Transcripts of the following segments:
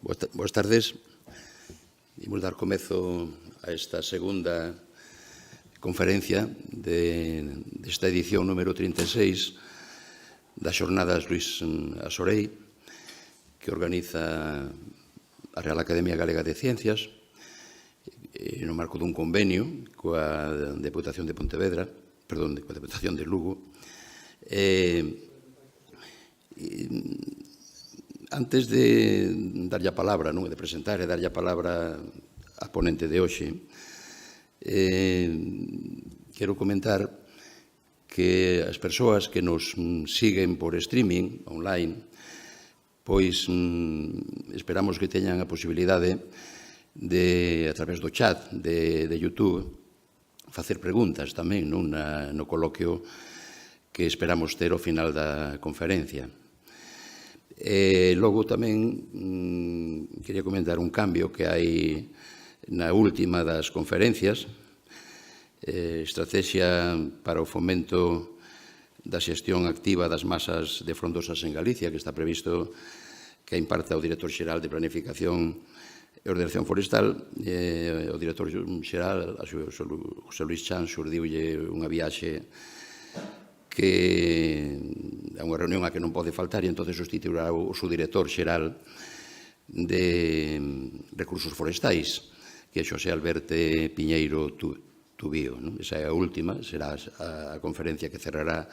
Boas tardes. Imos dar comezo a esta segunda conferencia desta edición número 36 das Xornadas Luís Asorei, que organiza a Real Academia Galega de Ciencias no marco dun convenio coa Deputación de Pontevedra, perdón, coa Deputación de Lugo. Antes de darlle a palabra, de presentar e darlle a palabra a ponente de hoxe, quero comentar que as persoas que nos siguen por streaming online, pois esperamos que teñan a posibilidade de, a través do chat de YouTube, facer preguntas tamén no coloquio que esperamos ter ao final da conferencia. Logo tamén quería comentar un cambio que hai na última das conferencias, Estrategia para o fomento da xestión activa das masas de frondosas en Galicia, que está previsto que imparta o Director Xeral de Planificación e Ordenación Forestal. O Director Xeral, José Luís Chan, xurdiulle unha viaxe que é unha reunión a que non pode faltar e entón sustituirá o subdirector xeral de Recursos Forestais, que é Xosé Alberto Piñeiro Tubío. Esa é a última, será a conferencia que cerrará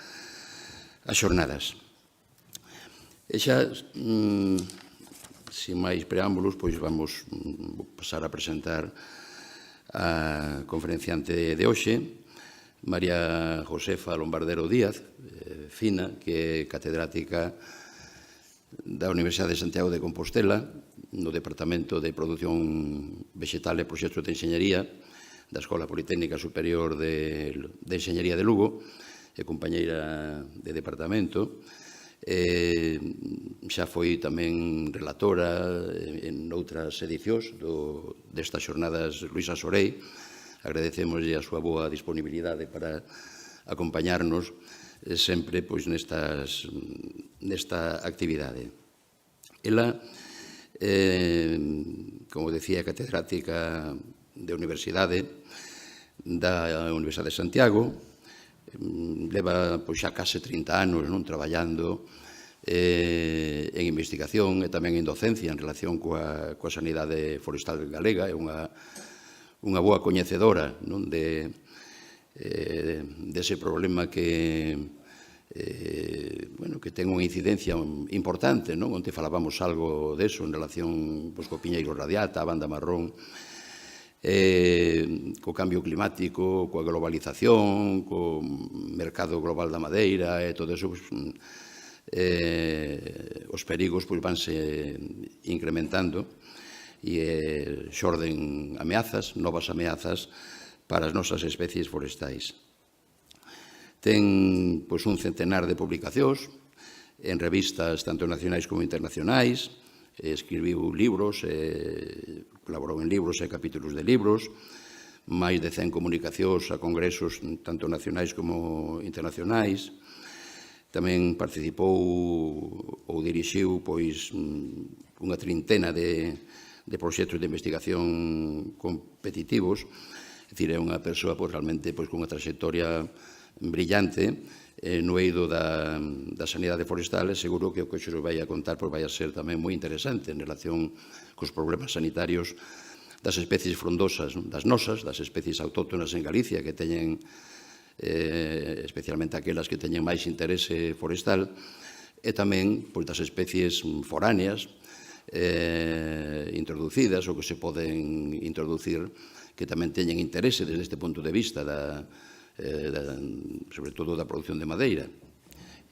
as xornadas. E xa, sin máis preámbulos, pois vamos pasar a presentar a conferenciante de hoxe, María Josefa Lombardero Díaz, Fina, que é catedrática da Universidade de Santiago de Compostela, no Departamento de Produción Vegetal e Proxectos de Enxeñería da Escola Politécnica Superior de Enxeñería de Lugo, e compañeira de departamento. Xa foi tamén relatora en outras edicións destas xornadas Luís Asorei. Agradecemoslle a súa boa disponibilidade para acompañarnos sempre nesta actividade. Ela, como decía, catedrática de Universidade da Universidade de Santiago, leva xa case 30 anos traballando en investigación e tamén en docencia en relación coa sanidade forestal galega. É unha boa coñecedora dese problema que ten unha incidencia importante, onde falábamos algo deso en relación co piñeiro radiata, a banda marrón, co cambio climático, coa globalización, co mercado global da madeira e todo eso, os perigos vanse incrementando e xorden ameazas, novas ameazas para as nosas especies forestais. Ten un centenar de publicacións en revistas tanto nacionais como internacionais, escribiu libros, colaborou en libros e capítulos de libros, máis de 100 comunicacións a congresos tanto nacionais como internacionais. Tamén participou ou dirixiu unha trintena de proxectos de investigación competitivos. É dicir, é unha persoa realmente con unha trayectoria brillante no eido da sanidade forestal, e seguro que o que xo vai a contar vai a ser tamén moi interesante en relación cos problemas sanitarios das especies frondosas, das nosas, das especies autóctonas en Galicia, que teñen especialmente aquelas que teñen máis interese forestal, e tamén das especies foráneas introducidas ou que se poden introducir, que tamén teñen interese desde este punto de vista sobre todo da produción de madeira,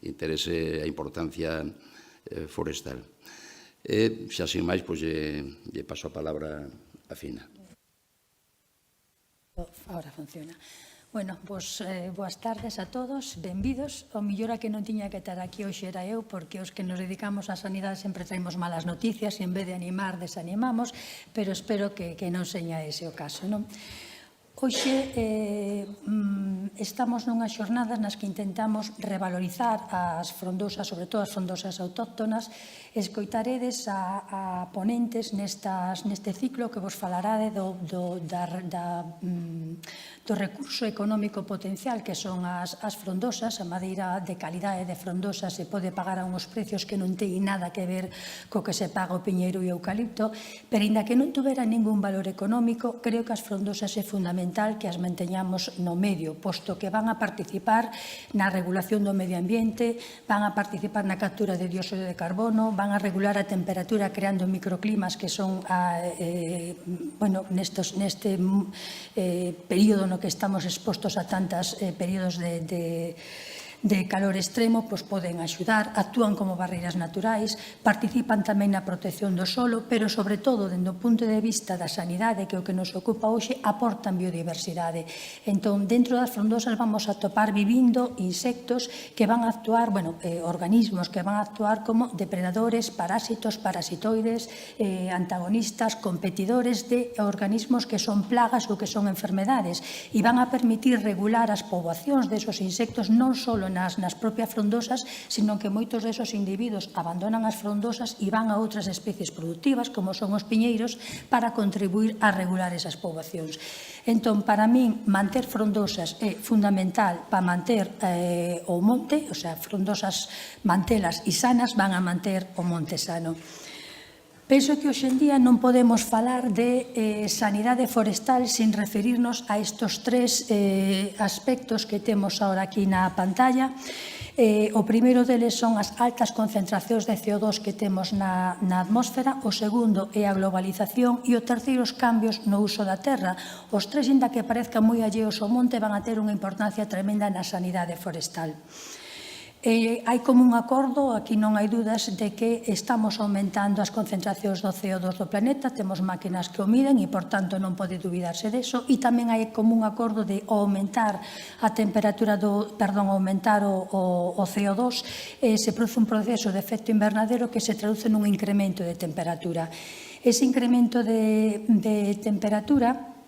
interese a importancia forestal. Xa sin máis, lle paso a palabra a Fina. Ahora funciona. Bueno, boas tardes a todos, benvidos. O mellor a que non tiña que estar aquí hoxe era eu, porque os que nos dedicamos á sanidade sempre traemos malas noticias e en vez de animar, desanimamos, pero espero que non seña ese o caso, non? Hoxe estamos nunhas xornadas nas que intentamos revalorizar as frondosas, sobre todo as frondosas autóctonas. Escoitaredes a ponentes neste ciclo que vos falará do recurso económico potencial que son as frondosas. A madeira de calidade de frondosas se pode pagar a uns precios que non teñen nada que ver co que se paga o piñeiro e o eucalipto, pero inda que non tuvera ningún valor económico, creo que as frondosas é fundamental que as manteñamos no medio, posto que van a participar na regulación do medio ambiente, van a participar na captura de dióxido de carbono, van a regular a temperatura creando microclimas que son neste período no que estamos expostos a tantos períodos de calor extremo, pois poden axudar, actúan como barreiras naturais, participan tamén na protección do solo, pero sobre todo, dende o punto de vista da sanidade, que é o que nos ocupa hoxe, aportan biodiversidade. Entón, dentro das frondosas vamos a topar vivindo insectos que van a actuar, organismos que van a actuar como depredadores, parásitos, parasitoides, antagonistas, competidores de organismos que son plagas ou que son enfermedades, e van a permitir regular as poboacións desos insectos non só nas propias frondosas, sino que moitos desos individuos abandonan as frondosas e van a outras especies productivas, como son os piñeiros, para contribuir a regular esas poboacións. Entón, para min, manter frondosas é fundamental para manter o monte, o sea, frondosas mantelas e sanas van a manter o monte sano. Penso que hoxe en día non podemos falar de sanidade forestal sin referirnos a estes tres aspectos que temos ahora aquí na pantalla. O primeiro deles son as altas concentracións de CO2 que temos na atmósfera, o segundo é a globalización e o terceiro os cambios no uso da terra. Os tres, inda que parezcan moi alleos ao monte, van a ter unha importancia tremenda na sanidade forestal. Hai como un acordo, aquí non hai dudas, de que estamos aumentando as concentracións do CO2 do planeta, temos máquinas que o miden e, por tanto, non pode dubidarse deso, e tamén hai como un acordo de aumentar a temperatura aumentar o CO2, se produce un proceso de efecto invernadero que se traduce nun incremento de temperatura. Ese incremento de temperatura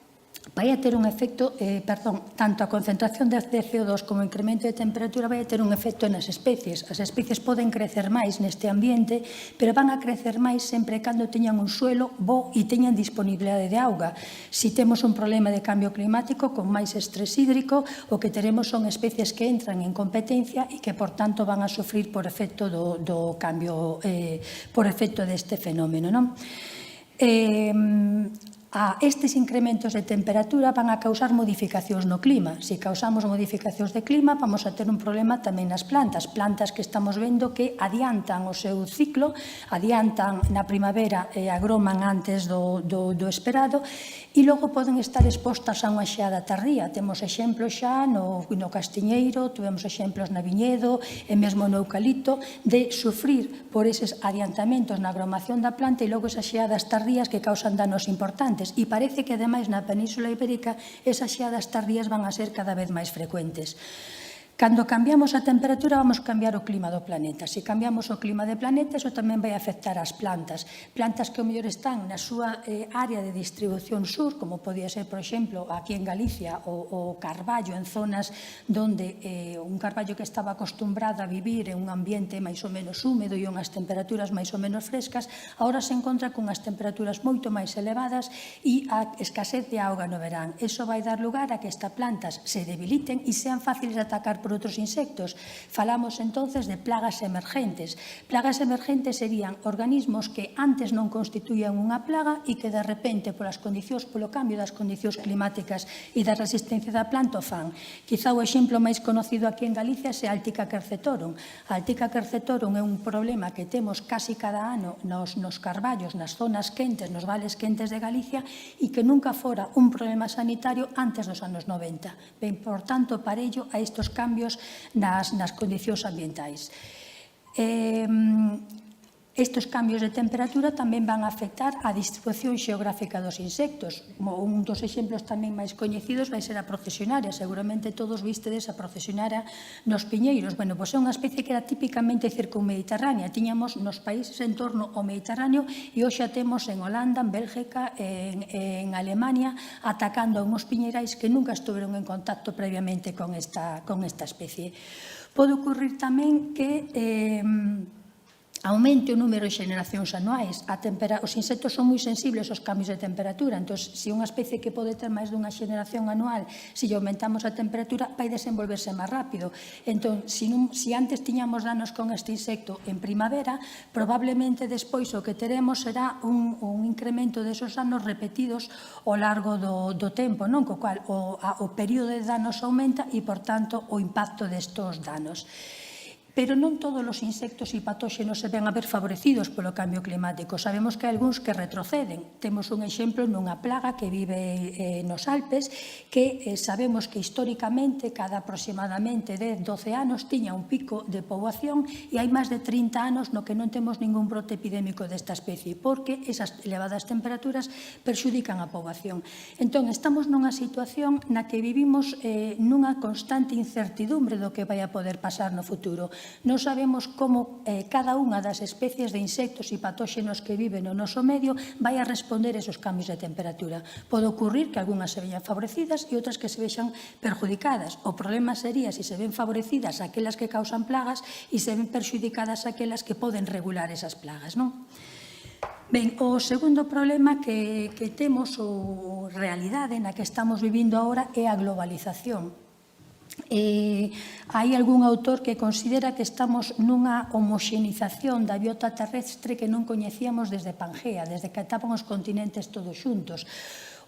vai a ter un efecto, tanto a concentración de CO2 como o incremento de temperatura vai a ter un efecto nas especies. As especies poden crecer máis neste ambiente, pero van a crecer máis sempre cando teñan un suelo bo e teñan disponibilidade de auga. Si temos un problema de cambio climático con máis estrés hídrico, o que teremos son especies que entran en competencia e que, por tanto, van a sufrir por efecto do cambio, por efecto deste fenómeno, non? Estes incrementos de temperatura van a causar modificacións no clima. Se causamos modificacións de clima, vamos a ter un problema tamén nas plantas. Plantas que estamos vendo que adiantan o seu ciclo, adiantan na primavera e agroman antes do esperado, e logo poden estar expostas a unha xeada tardía. Temos exemplos xa no castiñeiro, tuvemos exemplos na viñedo e mesmo no eucalipto de sufrir por eses adiantamentos na agromación da planta e logo esas xeadas tardías que causan danos importantes. E parece que, ademais, na Península Ibérica, esas xeadas tardías van a ser cada vez máis frecuentes. Cando cambiamos a temperatura, vamos cambiar o clima do planeta. Se cambiamos o clima do planeta, iso tamén vai afectar as plantas. Plantas que, ao mellor, están na súa área de distribución sur, como podía ser, por exemplo, aquí en Galicia, o carballo, en zonas onde un carballo que estaba acostumbrado a vivir en un ambiente máis ou menos húmedo e unhas temperaturas máis ou menos frescas, agora se encontra con as temperaturas moito máis elevadas e a escasez de auga no verán. Iso vai dar lugar a que estas plantas se debiliten e sean fáciles de atacar por outros insectos. Falamos entonces de plagas emergentes. Plagas emergentes serían organismos que antes non constituían unha plaga e que de repente polo cambio das condicións climáticas e da resistencia da planta o fan. Quizá o exemplo máis conocido aquí en Galicia é a Altica quercetorum. A Altica quercetorum é un problema que temos casi cada ano nos carballos, nas zonas quentes, nos vales quentes de Galicia e que nunca fora un problema sanitario antes dos anos 90. Ben, por tanto, parello a estes cambios nas condicións ambientais. Estes cambios de temperatura tamén van a afectar a distribución xeográfica dos insectos. Un dos exemplos tamén máis coñecidos vai ser a procesionaria. Seguramente todos vistedes a procesionaria nos piñeiros. Bueno, pois é unha especie que era típicamente circummediterránea. Tiñamos nos países en torno ao Mediterráneo e hoxe a temos en Holanda, en Bélgica, en Alemania, atacando a unhos piñeirais que nunca estuveron en contacto previamente con esta especie. Pode ocurrir tamén que aumente o número de xeneracións anuais. Os insectos son moi sensibles aos cambios de temperatura, entón, se unha especie que pode ter máis dunha xeneración anual, se lle aumentamos a temperatura, vai desenvolverse máis rápido. Entón, se antes tiñamos danos con este insecto en primavera, probablemente despois o que teremos será un incremento desos danos repetidos ao largo do tempo, non? Co cual, o período de danos aumenta e, por tanto, o impacto destos danos. Pero non todos os insectos e patóxenos se ven a ver favorecidos polo cambio climático. Sabemos que hai algúns que retroceden. Temos un exemplo nunha plaga que vive nos Alpes, que sabemos que históricamente, cada aproximadamente 10-12 anos, tiña un pico de poboación e hai máis de 30 anos no que non temos ningún brote epidémico desta especie, porque esas elevadas temperaturas perxudican a poboación. Entón, estamos nunha situación na que vivimos nunha constante incertidumbre do que vai a poder pasar no futuro. Non sabemos como cada unha das especies de insectos e patóxenos que viven no noso medio vai a responder a esos cambios de temperatura. Pode ocurrir que algunhas se veñan favorecidas e outras que se vexan perjudicadas. O problema sería se ven favorecidas aquelas que causan plagas e se ven perxudicadas aquelas que poden regular esas plagas, non? Ben, o segundo problema que temos, ou realidade na que estamos vivindo agora, é a globalización. Hai algún autor que considera que estamos nunha homoxenización da biota terrestre que non coñecíamos desde Pangea, desde que estaban os continentes todos xuntos.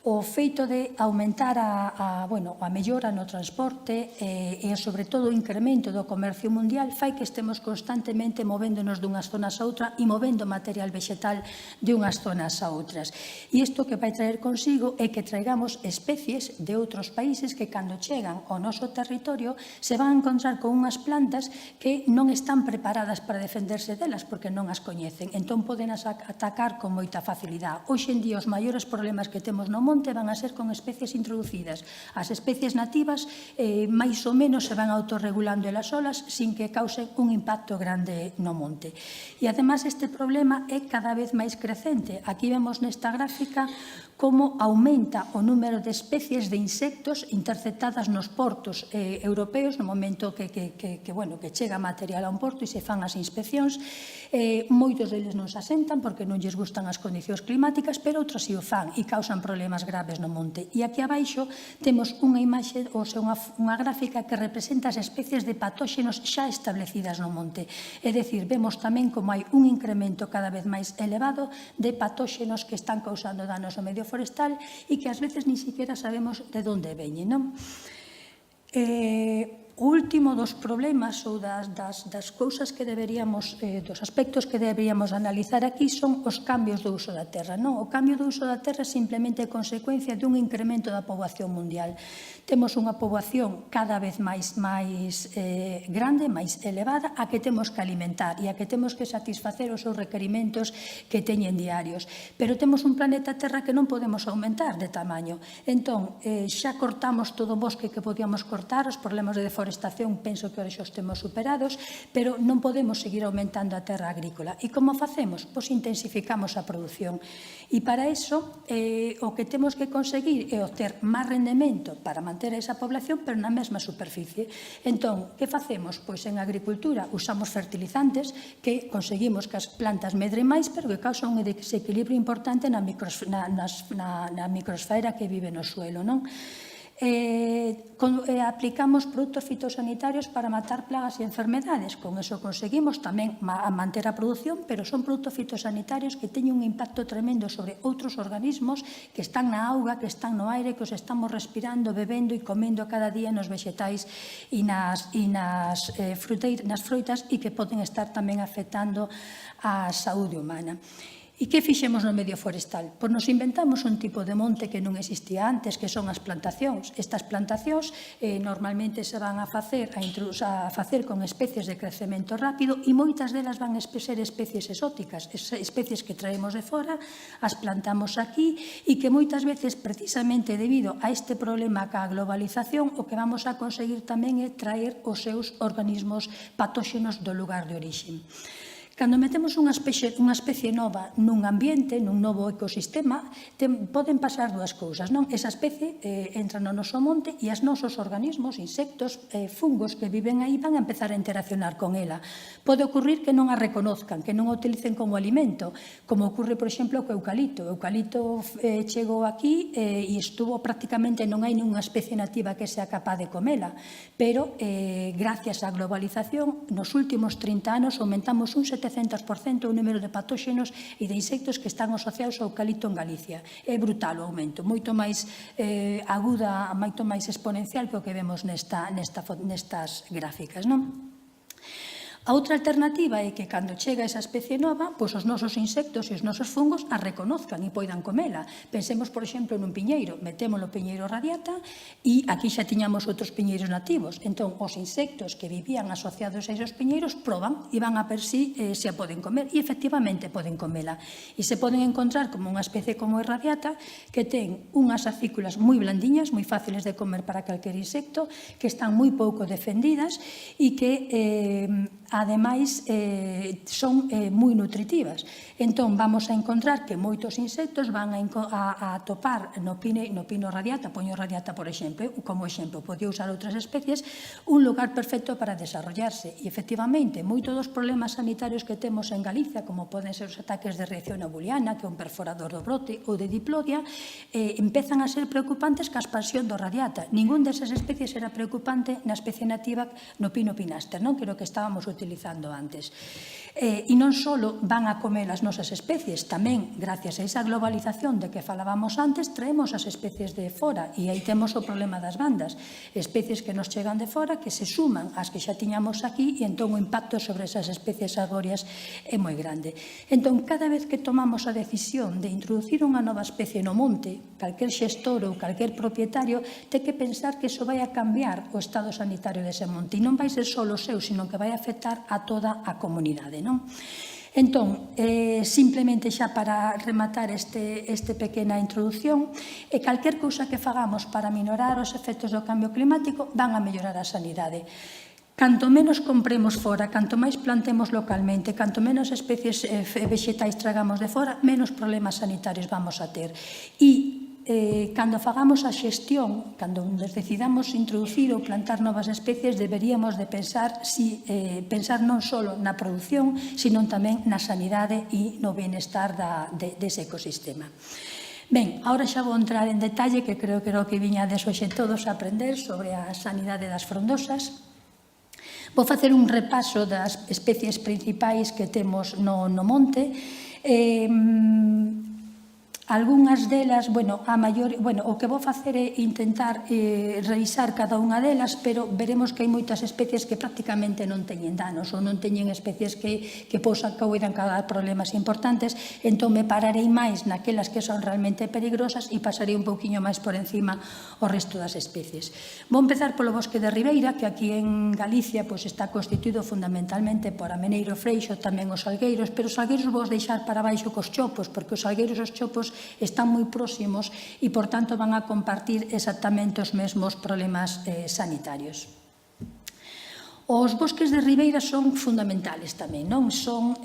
O feito de aumentar a mellora no transporte e, sobre todo, o incremento do comercio mundial fai que estemos constantemente movéndonos dunhas zonas a outra e movendo material vegetal de unhas zonas a outras. E isto que vai traer consigo é que traigamos especies de outros países que, cando chegan ao noso territorio, se van a encontrar con unhas plantas que non están preparadas para defenderse delas porque non as coñecen. Entón, poden atacar con moita facilidade. Hoxe en día, os maiores problemas que temos no monte van a ser con especies introducidas. As especies nativas máis ou menos se van autorregulando elas solas sin que causen un impacto grande no monte. E ademais este problema é cada vez máis crecente. Aquí vemos nesta gráfica como aumenta o número de especies de insectos interceptadas nos portos europeos no momento que chega material a un porto e se fan as inspeccións. Moitos deles non se asentan porque non lles gustan as condicións climáticas, pero outros si o fan e causan problemas graves no monte. E aquí abaixo temos unha imaxe, ou sea, unha gráfica que representa as especies de patóxenos xa establecidas no monte. É dicir, vemos tamén como hai un incremento cada vez máis elevado de patóxenos que están causando danos ao medio forestal e que ás veces ni siquiera sabemos de onde veñen, non? O último dos problemas ou das cousas que deberíamos, dos aspectos que deberíamos analizar aquí son os cambios do uso da terra. O cambio do uso da terra é simplemente consecuencia dun incremento da poboación mundial. Temos unha poboación cada vez máis grande, máis elevada, a que temos que alimentar e a que temos que satisfacer os seus requerimentos que teñen diarios. Pero temos un planeta Terra que non podemos aumentar de tamaño. Entón, xa cortamos todo o bosque que podíamos cortar, os problemas de deforestación penso que hoxe os temos superados, pero non podemos seguir aumentando a terra agrícola. E como facemos? Pois intensificamos a produción. E para iso, o que temos que conseguir é obter máis rendemento para manter esa población, pero na mesma superficie. Entón, que facemos? Pois en agricultura usamos fertilizantes que conseguimos que as plantas medren máis, pero que causan un desequilibrio importante na microsfera que vive no suelo, non? Aplicamos produtos fitosanitarios para matar plagas e enfermedades. Con eso conseguimos tamén manter a produción, pero son produtos fitosanitarios que teñen un impacto tremendo sobre outros organismos que están na auga, que están no aire, que os estamos respirando, bebendo e comendo cada día nos vexetais e nas froitas e que poden estar tamén afectando a saúde humana. E que fixemos no medio forestal? Pois nos inventamos un tipo de monte que non existía antes, que son as plantacións. Estas plantacións normalmente se van a facer con especies de crecemento rápido e moitas delas van a ser especies exóticas, especies que traemos de fora, as plantamos aquí e que moitas veces, precisamente debido a este problema ca globalización, o que vamos a conseguir tamén é traer os seus organismos patóxenos do lugar de orixe. Cando metemos unha especie nova nun ambiente, nun novo ecosistema, poden pasar dúas cousas, non? Esa especie entra no noso monte e os nosos organismos, insectos, fungos que viven aí van a empezar a interaccionar con ela. Pode ocurrir que non a reconozcan, que non a utilicen como alimento, como ocurre, por exemplo, co eucalipto. O eucalipto chegou aquí e estuvo prácticamente, non hai ninguna especie nativa que sea capaz de comela, pero gracias á globalización, nos últimos 30 anos aumentamos un 700% o número de patóxenos e de insectos que están asociados ao eucalipto en Galicia. É brutal o aumento, moito máis aguda, moito máis exponencial que o que vemos nestas gráficas, non? A outra alternativa é que cando chega esa especie nova, pois os nosos insectos e os nosos fungos a reconozcan e poidan comela. Pensemos, por exemplo, nun piñeiro. Metémolo piñeiro radiata e aquí xa tiñamos outros piñeiros nativos. Entón, os insectos que vivían asociados a esos piñeiros proban e van a ver se a poden comer. E, efectivamente, poden comela. E se poden encontrar como unha especie como a radiata que ten unhas acículas moi blandiñas, moi fáciles de comer para calquer insecto, que están moi pouco defendidas e que ademais son moi nutritivas. Entón, vamos a encontrar que moitos insectos van a topar no pino radiata, poño radiata, por exemplo, como exemplo, podía usar outras especies, un lugar perfecto para desarrollarse. E, efectivamente, moitos dos problemas sanitarios que temos en Galicia, como poden ser os ataques de reacción abuliana, que é un perforador do brote, ou de diplodia, empezan a ser preocupantes ca expansión do radiata. Ningún desas especies era preocupante na especie nativa no pino pinaster, non? Que era o que estábamos utilizando antes. E non só van a comer as nosas especies, tamén, gracias a esa globalización de que falábamos antes, traemos as especies de fora e aí temos o problema das bandas. Especies que nos chegan de fora que se suman ás que xa tiñamos aquí e entón o impacto sobre esas especies arbóreas é moi grande. Entón, cada vez que tomamos a decisión de introducir unha nova especie no monte, calquer xestor ou calquer propietario ten que pensar que iso vai a cambiar o estado sanitario dese monte e non vai ser só o seu, sino que vai afectar a toda a comunidade, non? Entón, simplemente xa para rematar este pequena introducción, calquer cousa que fagamos para minorar os efectos do cambio climático van a mellorar a sanidade. Canto menos compremos fora, canto máis plantemos localmente, canto menos especies vegetais tragamos de fora, menos problemas sanitarios vamos a ter. E cando fagamos a xestión, cando nos decidamos introducir ou plantar novas especies, deberíamos de pensar non só na produción, sino tamén na sanidade e no benestar dese ecosistema. Ben, agora xa vou entrar en detalle, que creo que era o que viñades hoxe todos a aprender sobre a sanidade das frondosas. Vou facer un repaso das especies principais que temos no monte. Algúnas delas, o que vou facer é intentar revisar cada unha delas, pero veremos que hai moitas especies que prácticamente non teñen danos ou non teñen especies que poidan causar problemas importantes, entón me pararei máis naquelas que son realmente peligrosas e pasarei un pouquiño máis por encima o resto das especies. Vou empezar polo bosque de ribeira, que aquí en Galicia está constituído fundamentalmente por ameneiro, freixo, tamén os salgueiros, pero os salgueiros vou deixar para baixo cos chopos, porque os salgueiros e os chopos están moi próximos e, por tanto, van a compartir exactamente os mesmos problemas sanitarios. Os bosques de ribeira son fundamentales tamén, non? Son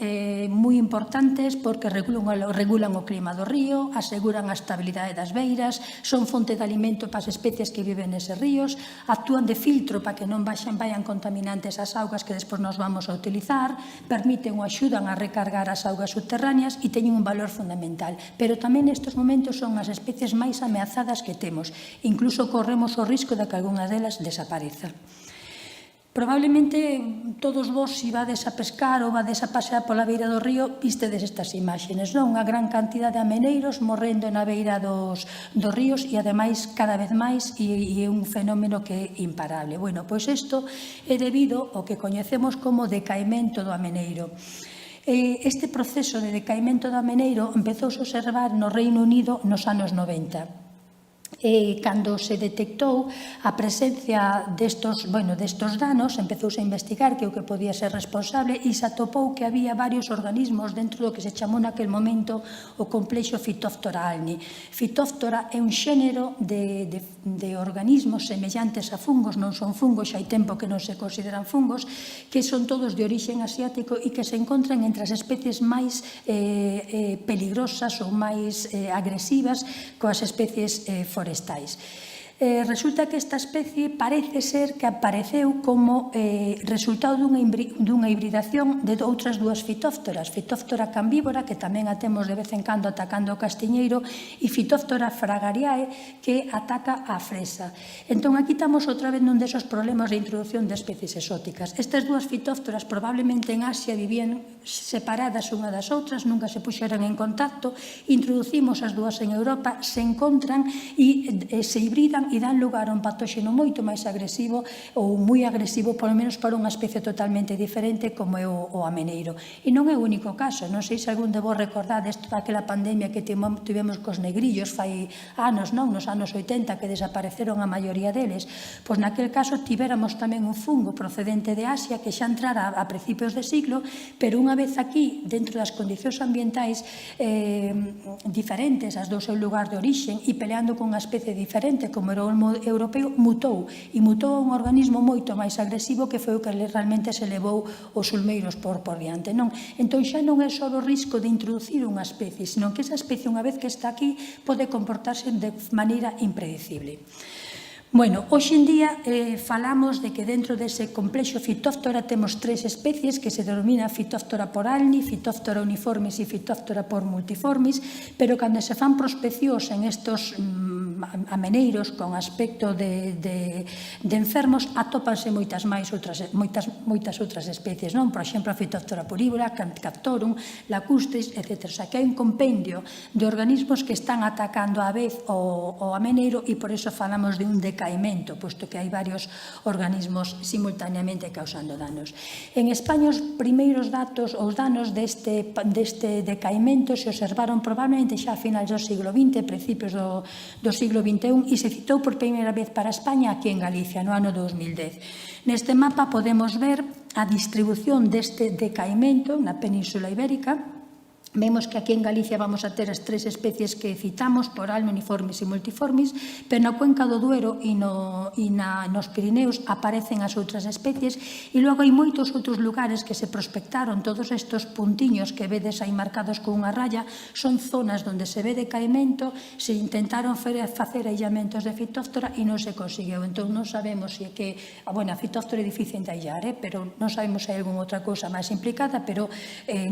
moi importantes porque regulan o clima do río, aseguran a estabilidade das beiras, son fonte de alimento para as especies que viven neses ríos, actúan de filtro para que non vayan contaminantes ás augas que despois nos vamos a utilizar, permiten ou axudan a recargar as augas subterráneas e teñen un valor fundamental. Pero tamén nestes momentos son as especies máis ameazadas que temos. Incluso corremos o risco de que algunha delas desapareza. Probablemente todos vos, se vades a pescar ou vades a pasear pola beira do río, vistedes estas imaxes, non? Unha gran cantidad de ameneiros morrendo na beira dos ríos e, ademais, cada vez máis, e é un fenómeno que é imparable. Bueno, pois isto é debido ao que coñecemos como decaimento do ameneiro. Este proceso de decaimento do ameneiro empezouse a observar no Reino Unido nos anos 90. Cando se detectou a presencia destos danos, empezouse a investigar que o que podía ser responsable e se atopou que había varios organismos dentro do que se chamou naquel momento o complexo Phytophthora alni. Phytophthora é un xénero de organismos semellantes a fungos, non son fungos, xa hai tempo que non se consideran fungos, que son todos de orixen asiático e que se encontran entre as especies máis peligrosas ou máis agresivas coas especies forestais. Resulta que esta especie parece ser que apareceu como resultado dunha hibridación de outras dúas fitóftoras, Phytophthora cambívora, que tamén a temos de vez en cando atacando o castiñeiro, e Phytophthora fragariae, que ataca a fresa. Entón, aquí estamos outra vez nun desos problemas de introducción de especies exóticas. Estas dúas fitóftoras probablemente en Asia vivían separadas unha das outras, nunca se puxeran en contacto, introducimos as dúas en Europa, se encontran e se hibridan e dan lugar a un patóxeno moito máis agresivo ou moi agresivo, polo menos para unha especie totalmente diferente como é o ameneiro. E non é o único caso, non sei se algún de vos recordades toda aquela pandemia que tivemos cos negrillos fai anos, non? Nos anos 80 que desapareceron a maioría deles. Pois naquel caso tivéramos tamén un fungo procedente de Asia que xa entrara a principios de siglo, pero unha vez aquí, dentro das condicións ambientais diferentes as do seu lugar de orixen e peleando con unha especie diferente como era o olmo europeo, mutou a un organismo moito máis agresivo que foi o que realmente se levou os ulmeiros por diante, non? Entón xa non é só o risco de introducir unha especie, senón que esa especie unha vez que está aquí pode comportarse de maneira impredecible. Bueno, hoxe en día falamos de que dentro dese complexo Phytophthora temos tres especies que se denomina Phytophthora por alni, Phytophthora uniformis e Phytophthora por multiformis, pero cando se fan prospeccións en estos ameneiros con aspecto de enfermos atópanse moitas outras especies, non? Por exemplo, a Phytophthora purívora, Camptorum, Lacustris, etc. O sea, que hai un compendio de organismos que están atacando á vez o ameneiro e por iso falamos de un decaimento, posto que hai varios organismos simultaneamente causando danos. En España, os primeiros datos, os danos deste decaimento se observaron probablemente xa a finais do siglo XX, principios do siglo XXI, e se citou por primeira vez para España aquí en Galicia, no ano 2010. Neste mapa podemos ver a distribución deste decaimento na Península Ibérica. Vemos que aquí en Galicia vamos a ter as tres especies que citamos, por alno, uniformis e multiformis, pero na cuenca do Duero e nos Pirineos aparecen as outras especies e logo hai moitos outros lugares que se prospectaron. Todos estes puntiños que vedes aí marcados con unha raya son zonas onde se ve decaimento, se intentaron facer aillamentos de Phytophthora e non se conseguiu. Entón non sabemos se é que a Phytophthora é difícil de aillar, pero non sabemos se hai algunha outra cousa máis implicada, pero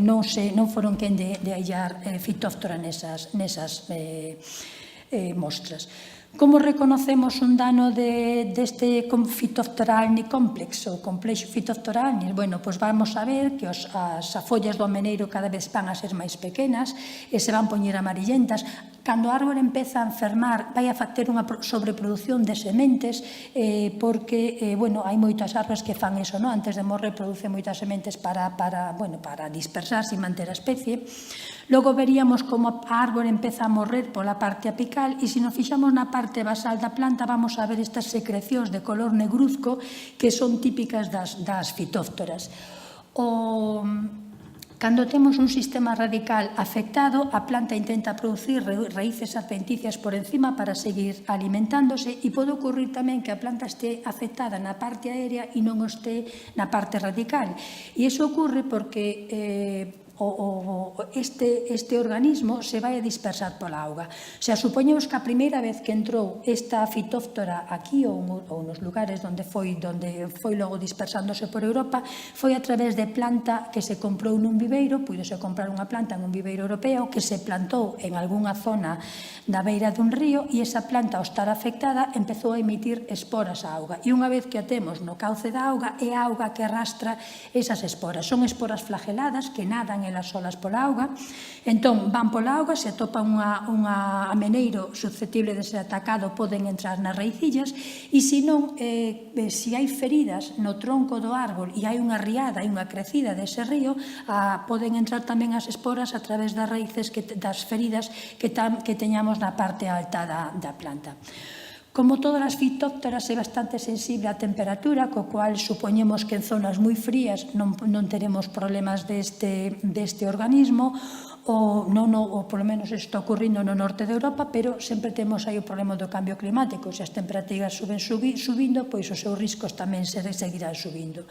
non foron quen de aillar Phytophthora nesas mostras. Como reconocemos un dano deste Phytophthora alni complex, ou complexo Phytophthora alni? Bueno, pois vamos a ver que as follas do ameneiro cada vez van a ser máis pequenas e se van poñer amarillentas. Cando a árbore empeza a enfermar, vai a ter unha sobreproducción de sementes porque, hai moitas árbores que fan eso, non? Antes de morrer produce moitas sementes para dispersarse e manter a especie. Logo veríamos como a árbore empeza a morrer pola parte apical e se nos fixamos na parte basal da planta vamos a ver estas secrecións de color negruzco que son típicas das fitóftoras. Cando temos un sistema radical afectado, a planta intenta producir raíces adventicias por encima para seguir alimentándose e pode ocurrir tamén que a planta este afectada na parte aérea e non este na parte radical. E iso ocurre porque este organismo se vai a dispersar pola auga. Se supoñemos que a primeira vez que entrou esta fitóftora aquí ou nos lugares onde foi logo dispersándose por Europa, foi a través de planta que se comprou nun viveiro, púidose comprar unha planta en un viveiro europeo que se plantou en algunha zona da beira dun río e esa planta, ao estar afectada, empezou a emitir esporas á auga. E unha vez que a temos no cauce da auga, é a auga que arrastra esas esporas. Son esporas flageladas que nadan elas solas pola auga. Entón, van pola auga, se atopan un ameneiro susceptible de ser atacado, poden entrar nas raicillas, e se non, se hai feridas no tronco do árbol e hai unha riada, hai unha crecida dese río, poden entrar tamén as esporas a través das raíces, das feridas que teñamos na parte alta da planta. Como todas as fitópteras, é bastante sensible á temperatura, co cual supoñemos que en zonas moi frías non teremos problemas deste organismo, ou polo menos está ocurrindo no norte de Europa, pero sempre temos aí o problema do cambio climático. Se as temperaturas suben subindo, pois os seus riscos tamén seguirán subindo.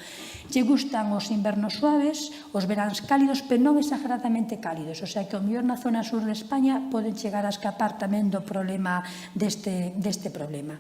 Lle gustan os invernos suaves, os veráns cálidos, pero non exageradamente cálidos, o sea que ao mellor na zona sur de España poden chegar a escapar tamén do problema deste problema.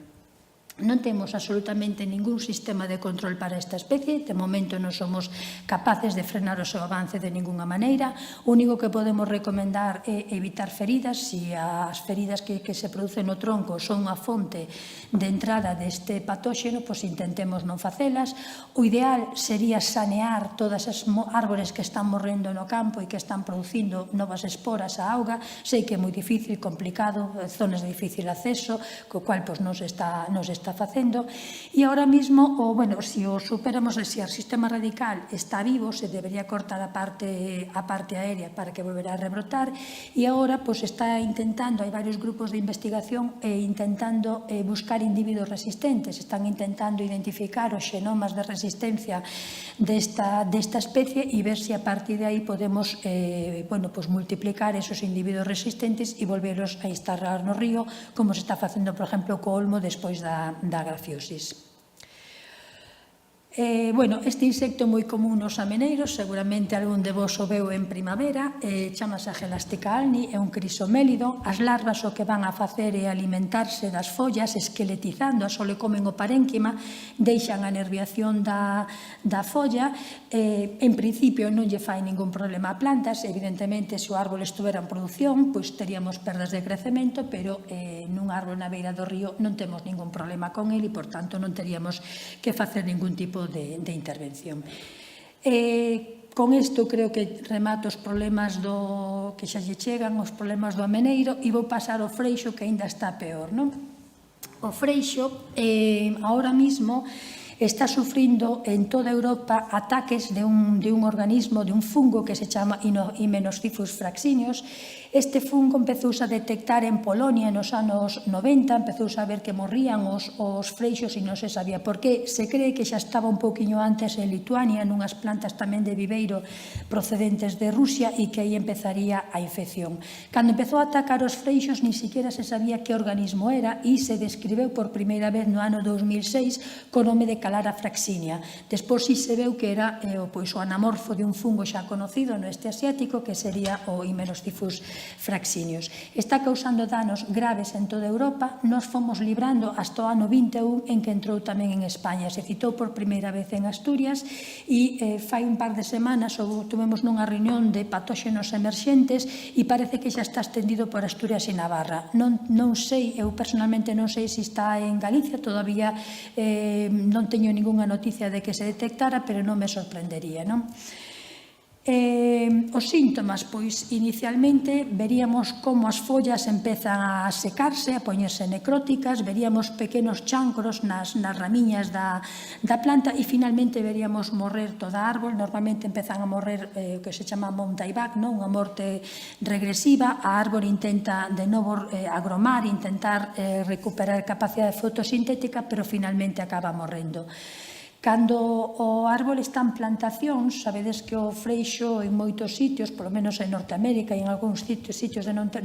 Non temos absolutamente ningún sistema de control para esta especie, de momento non somos capaces de frenar o seu avance de ninguna maneira. O único que podemos recomendar é evitar feridas. Se as feridas que se producen no tronco son unha fonte de entrada deste patóxeno, pois intentemos non facelas. O ideal sería sanear todas as árbores que están morrendo no campo e que están producindo novas esporas á auga. Sei que é moi difícil, complicado, zonas de difícil acceso, co cual non se está facendo, e ahora mismo, se o superamos, se o sistema radical está vivo, se debería cortar a parte aérea para que volverá a rebrotar, e agora está intentando, hai varios grupos de investigación intentando buscar individuos resistentes, están intentando identificar os xenomas de resistencia desta especie e ver se a partir de aí podemos multiplicar esos individuos resistentes e volverlos a instalar no río, como se está facendo, por exemplo, co olmo despois da grafiosis. Este insecto é moi común nos ameneiros, seguramente algún de vos o veu en primavera, chamase Gelastica alni, é un crisomélido. As larvas o que van a facer é alimentarse das follas, esqueletizando, só le comen o parénquima, deixan a nerviación da folla. En principio non lle fai ningún problema a plantas, evidentemente se o árbol estuvera en produción, pois teríamos perdas de crecemento, pero nun árbol na beira do río non temos ningún problema con ele e, por tanto, non teríamos que facer ningún tipo de intervención. Con isto creo que remato os problemas que xa lle chegan, os problemas do ameneiro, e vou pasar ao freixo, que aínda está peor, non? O freixo, ahora mismo, está sufrindo en toda Europa ataques de un organismo, de un fungo que se chama Hymenoscifus fraxinius. Este fungo empezouse a detectar en Polonia nos anos 90, empezouse a ver que morrían os freixos e non se sabía por qué. Se cree que xa estaba un pouquiño antes en Lituania, nunhas plantas tamén de viveiro procedentes de Rusia, e que aí empezaría a infección. Cando empezou a atacar os freixos, ni siquiera se sabía que organismo era, e se describeu por primeira vez no ano 2006 co nome de Calara fraxinia. Despois si se veu que era o anamorfo de un fungo xa conocido no este asiático, que sería o Hymenoscifus fraxinius. Está causando danos graves en toda Europa. Nos fomos librando hasta o ano 21, en que entrou tamén en España. Se citou por primeira vez en Asturias, e fai un par de semanas tuvemos nunha reunión de patóxenos emerxentes, e parece que xa está extendido por Asturias e Navarra. Non sei, eu personalmente non sei se está en Galicia, todavía non teño ningunha noticia de que se detectara, pero non me sorprendería, non? Os síntomas, pois, inicialmente veríamos como as follas empezan a secarse, a poñerse necróticas, veríamos pequenos chancros nas ramiñas da planta, e finalmente veríamos morrer toda a árbol. Normalmente empezan a morrer o que se chama mountain-back, unha morte regresiva. A árbol intenta de novo agromar, intentar recuperar capacidade fotosintética, pero finalmente acaba morrendo. Cando o árbol está en plantacións, sabedes que o freixo en moitos sitios, polo menos en Norteamérica e en algúns sitios do norte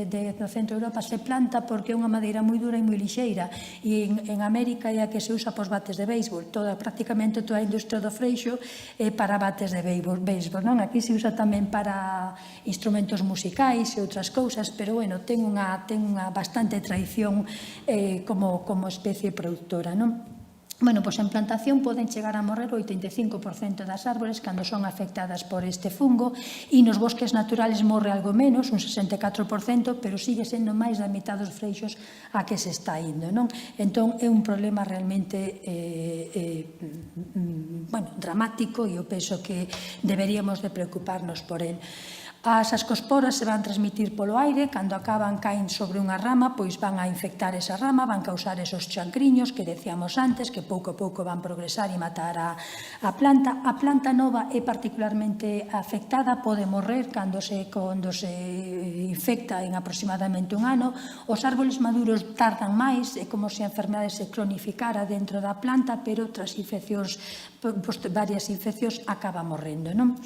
do centro de Europa, se planta porque é unha madeira moi dura e moi lixeira, e en América é a que se usa para os bates de béisbol. Prácticamente toda a industria do freixo é para bates de béisbol, non? Aquí se usa tamén para instrumentos musicais e outras cousas, pero, ten unha bastante tradición como especie productora, non? Bueno, pois en plantación poden chegar a morrer o 85% das árbores cando son afectadas por este fungo e nos bosques naturales morre algo menos, un 64%, pero sigue sendo máis da mitad dos freixos a que se está indo, non? Entón, é un problema realmente dramático e eu penso que deberíamos de preocuparnos por el. As ascosporas se van transmitir polo aire, cando acaban caen sobre unha rama, pois van a infectar esa rama, van causar esos chancriños que decíamos antes, que pouco a pouco van progresar e matar a planta. A planta nova é particularmente afectada, pode morrer cando se infecta en aproximadamente un ano. Os árboles maduros tardan máis, é como se a enfermedade se cronificara dentro da planta, pero tras infeccións, varias infeccións, acaba morrendo, non?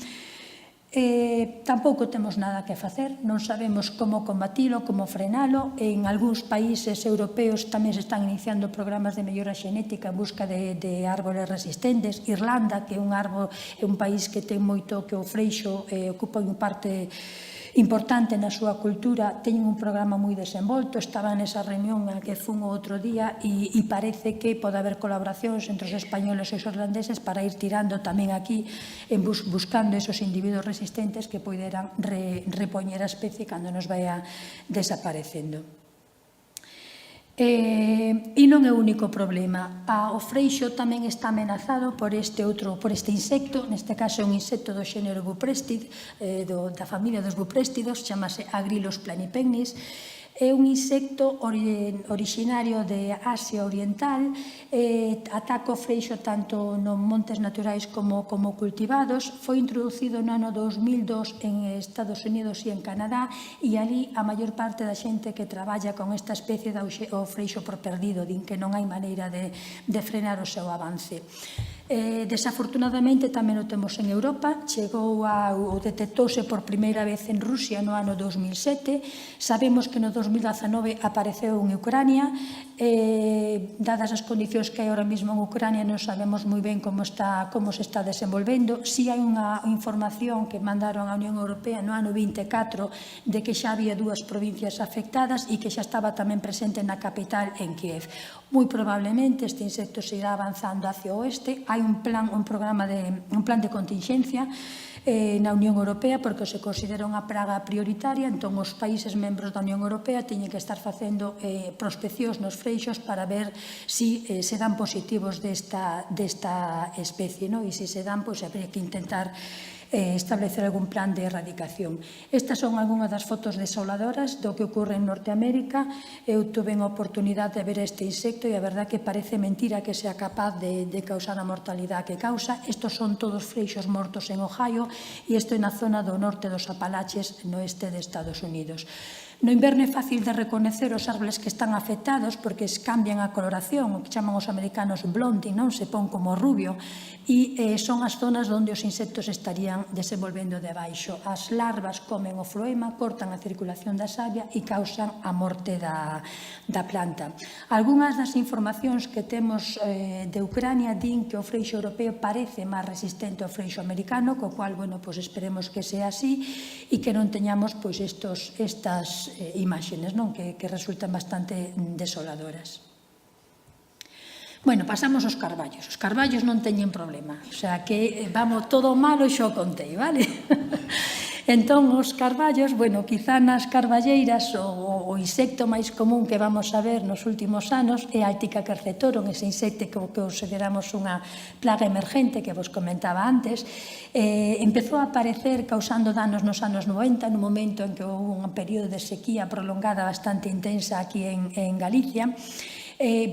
Tampouco temos nada que facer, non sabemos como combatilo, como frenalo. En algúns países europeos tamén se están iniciando programas de mellora xenética en busca de árboles resistentes. Irlanda, que é un país que ten moito, que o freixo ocupa unha parte importante na súa cultura, teñen un programa moi desenvolto. Estaba nesa reunión a que fun o outro día e parece que pode haber colaboracións entre os españoles e os irlandeses para ir tirando tamén aquí buscando esos individuos resistentes que poideran repoñer a especie cando nos vaya desaparecendo. E non é o único problema. O freixo tamén está amenazado por este insecto, neste caso é un insecto do xénero Buprestid, da familia dos bupréstidos, chamase Agrilus planipennis. É un insecto originario de Asia Oriental, ataca o freixo tanto nos montes naturais como cultivados. Foi introducido no ano 2002 en Estados Unidos e en Canadá, e ali a maior parte da xente que traballa con esta especie dá o freixo por perdido, din que non hai maneira de frenar o seu avance. Desafortunadamente tamén o temos en Europa, detectouse por primeira vez en Rusia no ano 2007, sabemos que no 2019 apareceu en Ucrania. Dadas as condicións que hai ahora mesmo en Ucrania, non sabemos moi ben como se está desenvolvendo. Si hai unha información que mandaron á Unión Europea no ano 24 de que xa había 2 provincias afectadas e que xa estaba tamén presente na capital, en Kiev. Moi probablemente este insecto se irá avanzando hacia o oeste. Hai un plan de contingencia na Unión Europea porque se considera unha praga prioritaria, entón os países membros da Unión Europea teñen que estar facendo prospeccións nos freixos para ver se dan positivos desta especie, e se se dan, pois habría que intentar establecer algún plan de erradicación. Estas son algunhas das fotos desoladoras do que ocorre en Norteamérica. Eu tuve a oportunidade de ver este insecto e a verdad que parece mentira que sea capaz de causar a mortalidade que causa. Estos son todos freixos mortos en Ohio e isto é na zona do norte dos Apalaches, no este de Estados Unidos. No inverno é fácil de reconocer os árboles que están afectados porque cambian a coloración, o que chaman os americanos blonding, non? Se pon como rubio, e son as zonas onde os insectos estarían desenvolvendo debaixo. As larvas comen o floema, cortan a circulación da savia e causan a morte da planta. Algúnas das informacións que temos de Ucrania din que o freixo europeo parece máis resistente ao freixo americano, co cual, esperemos que sea así e que non teñamos estas imaxes que resultan bastante desoladoras. Pasamos aos carballos. Os carballos non teñen problema, o sea que vamos todo malo xa o contei, vale? Entón, os carballos, quizá nas carballeiras o insecto máis común que vamos a ver nos últimos anos é a Aetica quercetorum, ese insecto que consideramos unha plaga emergente que vos comentaba antes. Empezou a aparecer causando danos nos anos 90, no momento en que houve un período de sequía prolongada bastante intensa aquí en Galicia.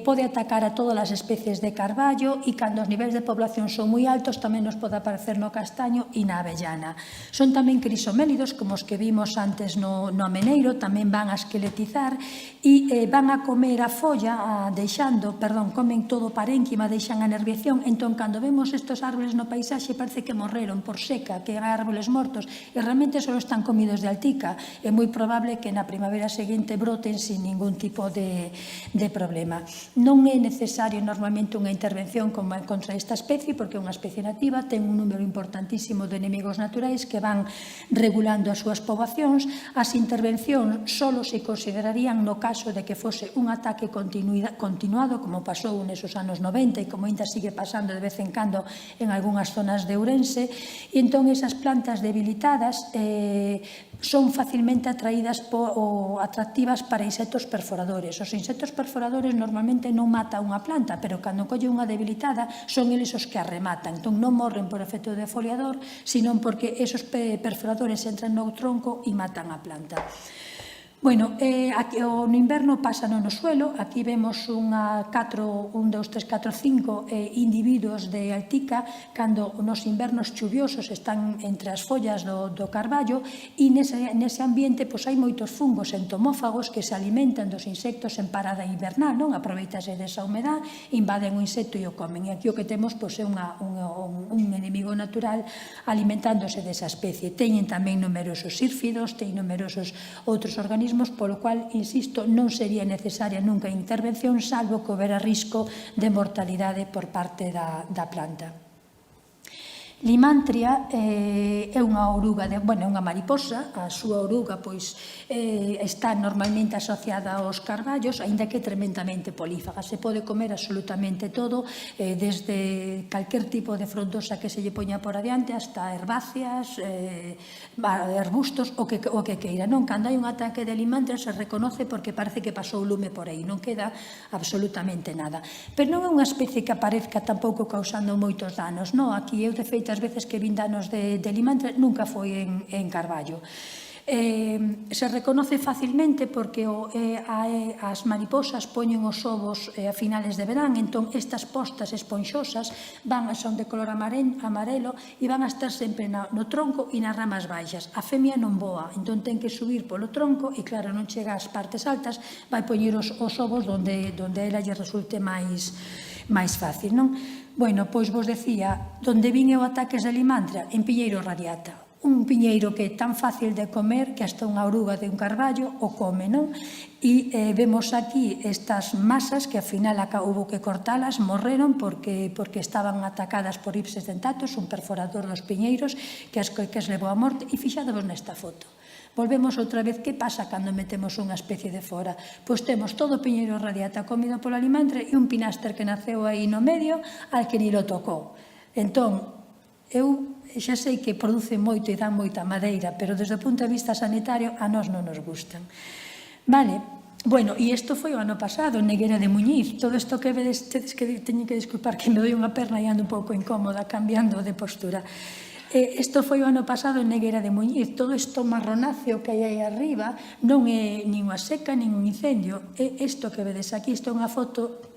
Pode atacar a todas as especies de carballo e cando os niveis de población son moi altos tamén nos pode aparecer no castaño e na avellana. Son tamén crisomélidos como os que vimos antes no ameneiro, tamén van a esqueletizar e van a comer a folla comen todo o parénquima, deixan a nerviación. Entón, cando vemos estes árboles no paisaxe parece que morreron por seca, que eran árboles mortos e realmente só están comidos de altica. É moi probable que na primavera seguinte broten sin ningún tipo de problema. problema. Non é necesario normalmente unha intervención contra esta especie, porque é unha especie nativa, ten un número importantísimo de enemigos naturais que van regulando as súas poboacións. As intervencións só se considerarían no caso de que fose un ataque continuado, como pasou nesos anos 90 e como ainda sigue pasando de vez en cando en algunhas zonas de Ourense, e entón esas plantas debilitadas son facilmente atractivas para insectos perforadores. Os insectos perforadores normalmente non matan unha planta, pero cando colle unha debilitada son eles os que a rematan. Entón non morren por efecto defoliador, senón porque esos perforadores entran no tronco e matan a planta. Bueno, no inverno pasan no suelo. Aquí vemos 5 individuos de altica cando nos invernos chuviosos están entre as follas do carballo, e nese ambiente hai moitos fungos entomófagos que se alimentan dos insectos en parada invernal, non? Aproveitase desa humedad, invaden o insecto e o comen. E aquí o que temos é un enemigo natural alimentándose desa especie. Teñen tamén numerosos sírfidos, teñen numerosos outros organismos, polo cual, insisto, non sería necesaria nunca intervención, salvo que houbera risco de mortalidade por parte da planta. Limantria é unha oruga, é unha mariposa. A súa oruga está normalmente asociada aos carballos, aínda que é tremendamente polífaga. Se pode comer absolutamente todo, desde calquer tipo de frondosa que se lle poña por adiante hasta herbáceas, arbustos, o que queira. Cando hai un ataque de limantria se reconoce porque parece que pasou lume por aí, non queda absolutamente nada. Pero non é unha especie que aparezca tampouco causando moitos danos. Aquí eu, de feito, as veces que vin danos de limantria nunca foi en carballo. Se reconoce facilmente porque as mariposas poñen os ovos a finales de verán, entón estas postas esponxosas son de color amarelo e van a estar sempre no tronco e nas ramas baixas. A femia non voa, entón ten que subir polo tronco e, claro, non chega ás partes altas, vai poñer os ovos onde a ela lle resulte máis fácil, non? Bueno, pois vos decía, onde vin eu ataques de limantria? En Piñeiro radiata. Un piñeiro que é tan fácil de comer que hasta unha oruga de un carballo o come, non? E vemos aquí estas masas que ao final houbo que cortalas, morreron porque estaban atacadas por ipses dentatus, un perforador dos piñeiros que as levou a morte. E fixadevos nesta foto. Volvemos outra vez, que pasa cando metemos unha especie de fora? Pois temos todo o piñeiro radiata comido pola limantria e un pináster que naceu aí no medio al que ni lo tocou. Entón, eu xa sei que produce moito e dan moita madeira, pero desde o punto de vista sanitario a nós non nos gustan. Vale, bueno, e isto foi o ano pasado, en Negueira de Muñiz. Todo isto que vedes, teño que disculpar que me doi unha perna e ando un pouco incómoda cambiando de postura. Isto foi o ano pasado en Negueira de Muñiz. Todo isto marronáceo que hai aí arriba non é nin unha seca, nin un incendio. Isto que vedes aquí, isto é unha foto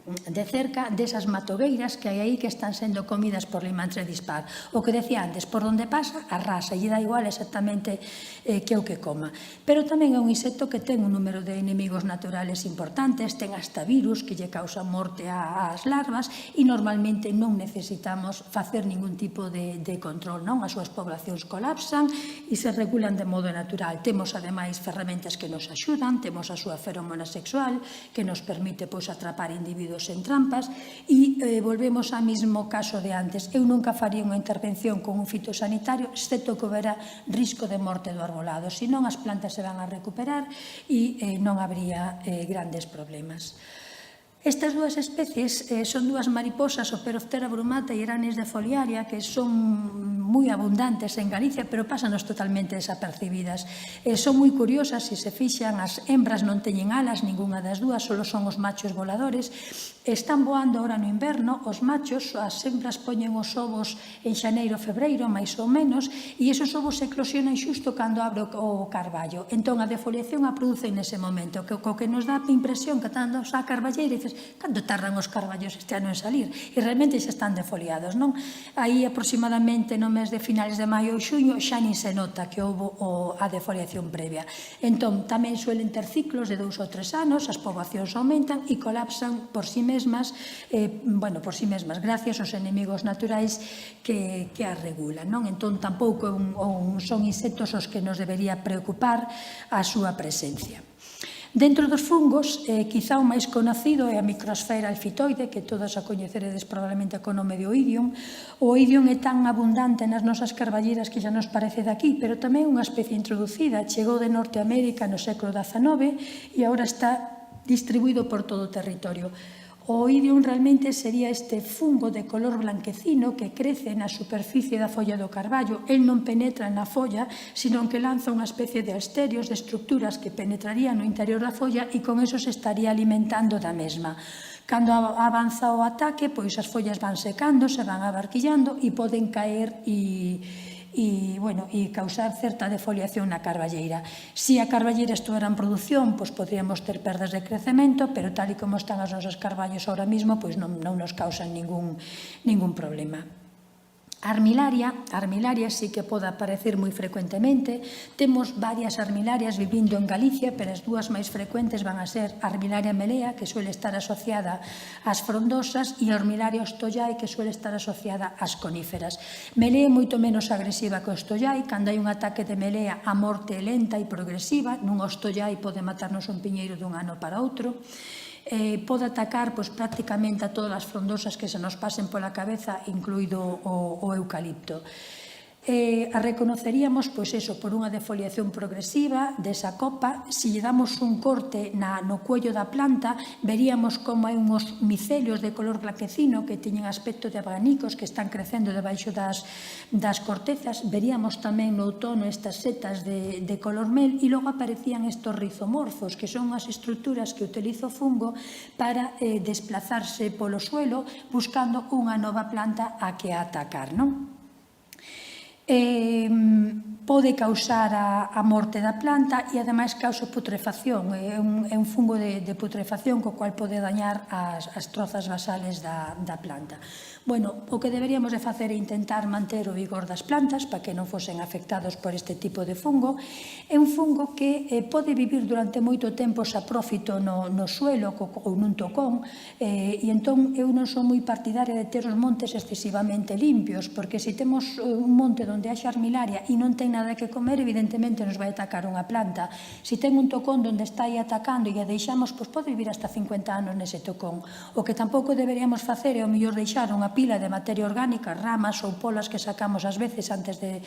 de cerca desas matogueiras que hai aí que están sendo comidas por limantria dispar. O que decía antes, por onde pasa, arrasa, e dá igual exactamente que o que coma. Pero tamén é un insecto que ten un número de enemigos naturales importantes, ten hasta virus que lle causan morte ás larvas, e normalmente non necesitamos facer ningún tipo de control, non? As súas poblacións colapsan e se regulan de modo natural. Temos, ademais, ferramentas que nos axudan, temos a súa feromona sexual que nos permite atrapar individuos en trampas, e volvemos ao mesmo caso de antes. Eu nunca faría unha intervención con un fitosanitario, excepto que houbera risco de morte do arbolado, senón as plantas se van a recuperar e non habría grandes problemas. Estas dúas especies son dúas mariposas, o Peroptera brumata e Eranis defoliaria, que son moi abundantes en Galicia, pero pásanos totalmente desapercibidas. Son moi curiosas, se se fixan, as hembras non teñen alas, ninguna das dúas, só son os machos voladores. Están voando ahora no inverno, os machos, as hembras poñen os ovos en xaneiro, febreiro, máis ou menos, e esos ovos eclosionan xusto cando abre o carballo. Entón, a defoliación a producen nese momento, co que nos dá a impresión que cando xa a carballeira, e dices, cando tardan os carballos este ano en salir? E realmente xa están defoliados, non? Aí aproximadamente no mes de finales de maio ou xuño xa nin se nota que houve a defoliación previa. Entón, tamén suelen ter ciclos de 2 ou 3 anos, as poboacións aumentan e colapsan por si mesmas, gracias aos enemigos naturais que as regulan, non? Entón, tampouco son insectos os que nos debería preocupar a súa presencia. Dentro dos fungos, quizá o máis conocido é a microsfera alfitoide, que todas a coñeceredes probablemente co nome de oidium. O oidium é tan abundante nas nosas carballeiras que xa nos parece daqui, pero tamén é unha especie introducida. Chegou de Norteamérica no século XIX e agora está distribuído por todo o territorio. O oidium realmente sería este fungo de color blanquecino que crece na superficie da folla do carballo. El non penetra na folla, sino que lanza unha especie de asterios, de estructuras que penetrarían no interior da folla e con eso se estaría alimentando da mesma. Cando avanza o ataque, pois as follas van secando, se van abarquillando e poden caer e causar certa defoliación na carballeira. Se a carballeira estuvera en produción, pois podríamos ter perdas de crecemento, pero tal e como están as nosas carballos ahora mismo, pois non nos causan ningún problema. A armilaria sí que pode aparecer moi frecuentemente. Temos varias armilarias vivindo en Galicia, pero as dúas máis frecuentes van a ser a armilaria melea, que suele estar asociada ás frondosas, e a armilaria ostollai, que suele estar asociada ás coníferas. Melea é moito menos agresiva que o ostollai. Cando hai un ataque de melea, a morte é lenta e progresiva. Nun ostollai pode matarnos un piñeiro dun ano para outro. Pode atacar prácticamente a todas as frondosas que se nos pasen pola cabeza, incluído o eucalipto. A reconoceríamos por unha defoliación progresiva desa copa. Se lle damos un corte no cuello da planta, veríamos como hai uns micelios de color blanquecino que teñen aspecto de abanicos que están crecendo debaixo das cortezas. Veríamos tamén no outono estas setas de color mel e logo aparecían estos rizomorfos, que son as estruturas que utiliza o fungo para desplazarse polo suelo buscando unha nova planta a que atacar, non? Pode causar a morte da planta e ademais causa putrefacción. É un fungo de putrefacción co cual pode dañar as trozas basales da planta. O que deberíamos de facer é intentar manter o vigor das plantas para que non fosen afectados por este tipo de fungo. É un fungo que pode vivir durante moito tempo saprófito no suelo ou nun tocón, e entón eu non sou moi partidaria de ter os montes excesivamente limpios, porque se temos un monte onde haxa armilaria e non ten nada que comer, evidentemente nos vai atacar unha planta. Se ten un tocón onde está aí atacando e a deixamos, pode vivir hasta 50 anos nese tocón. O que tampouco deberíamos facer é o mellor deixar unha pila de materia orgánica, ramas ou polas que sacamos ás veces antes de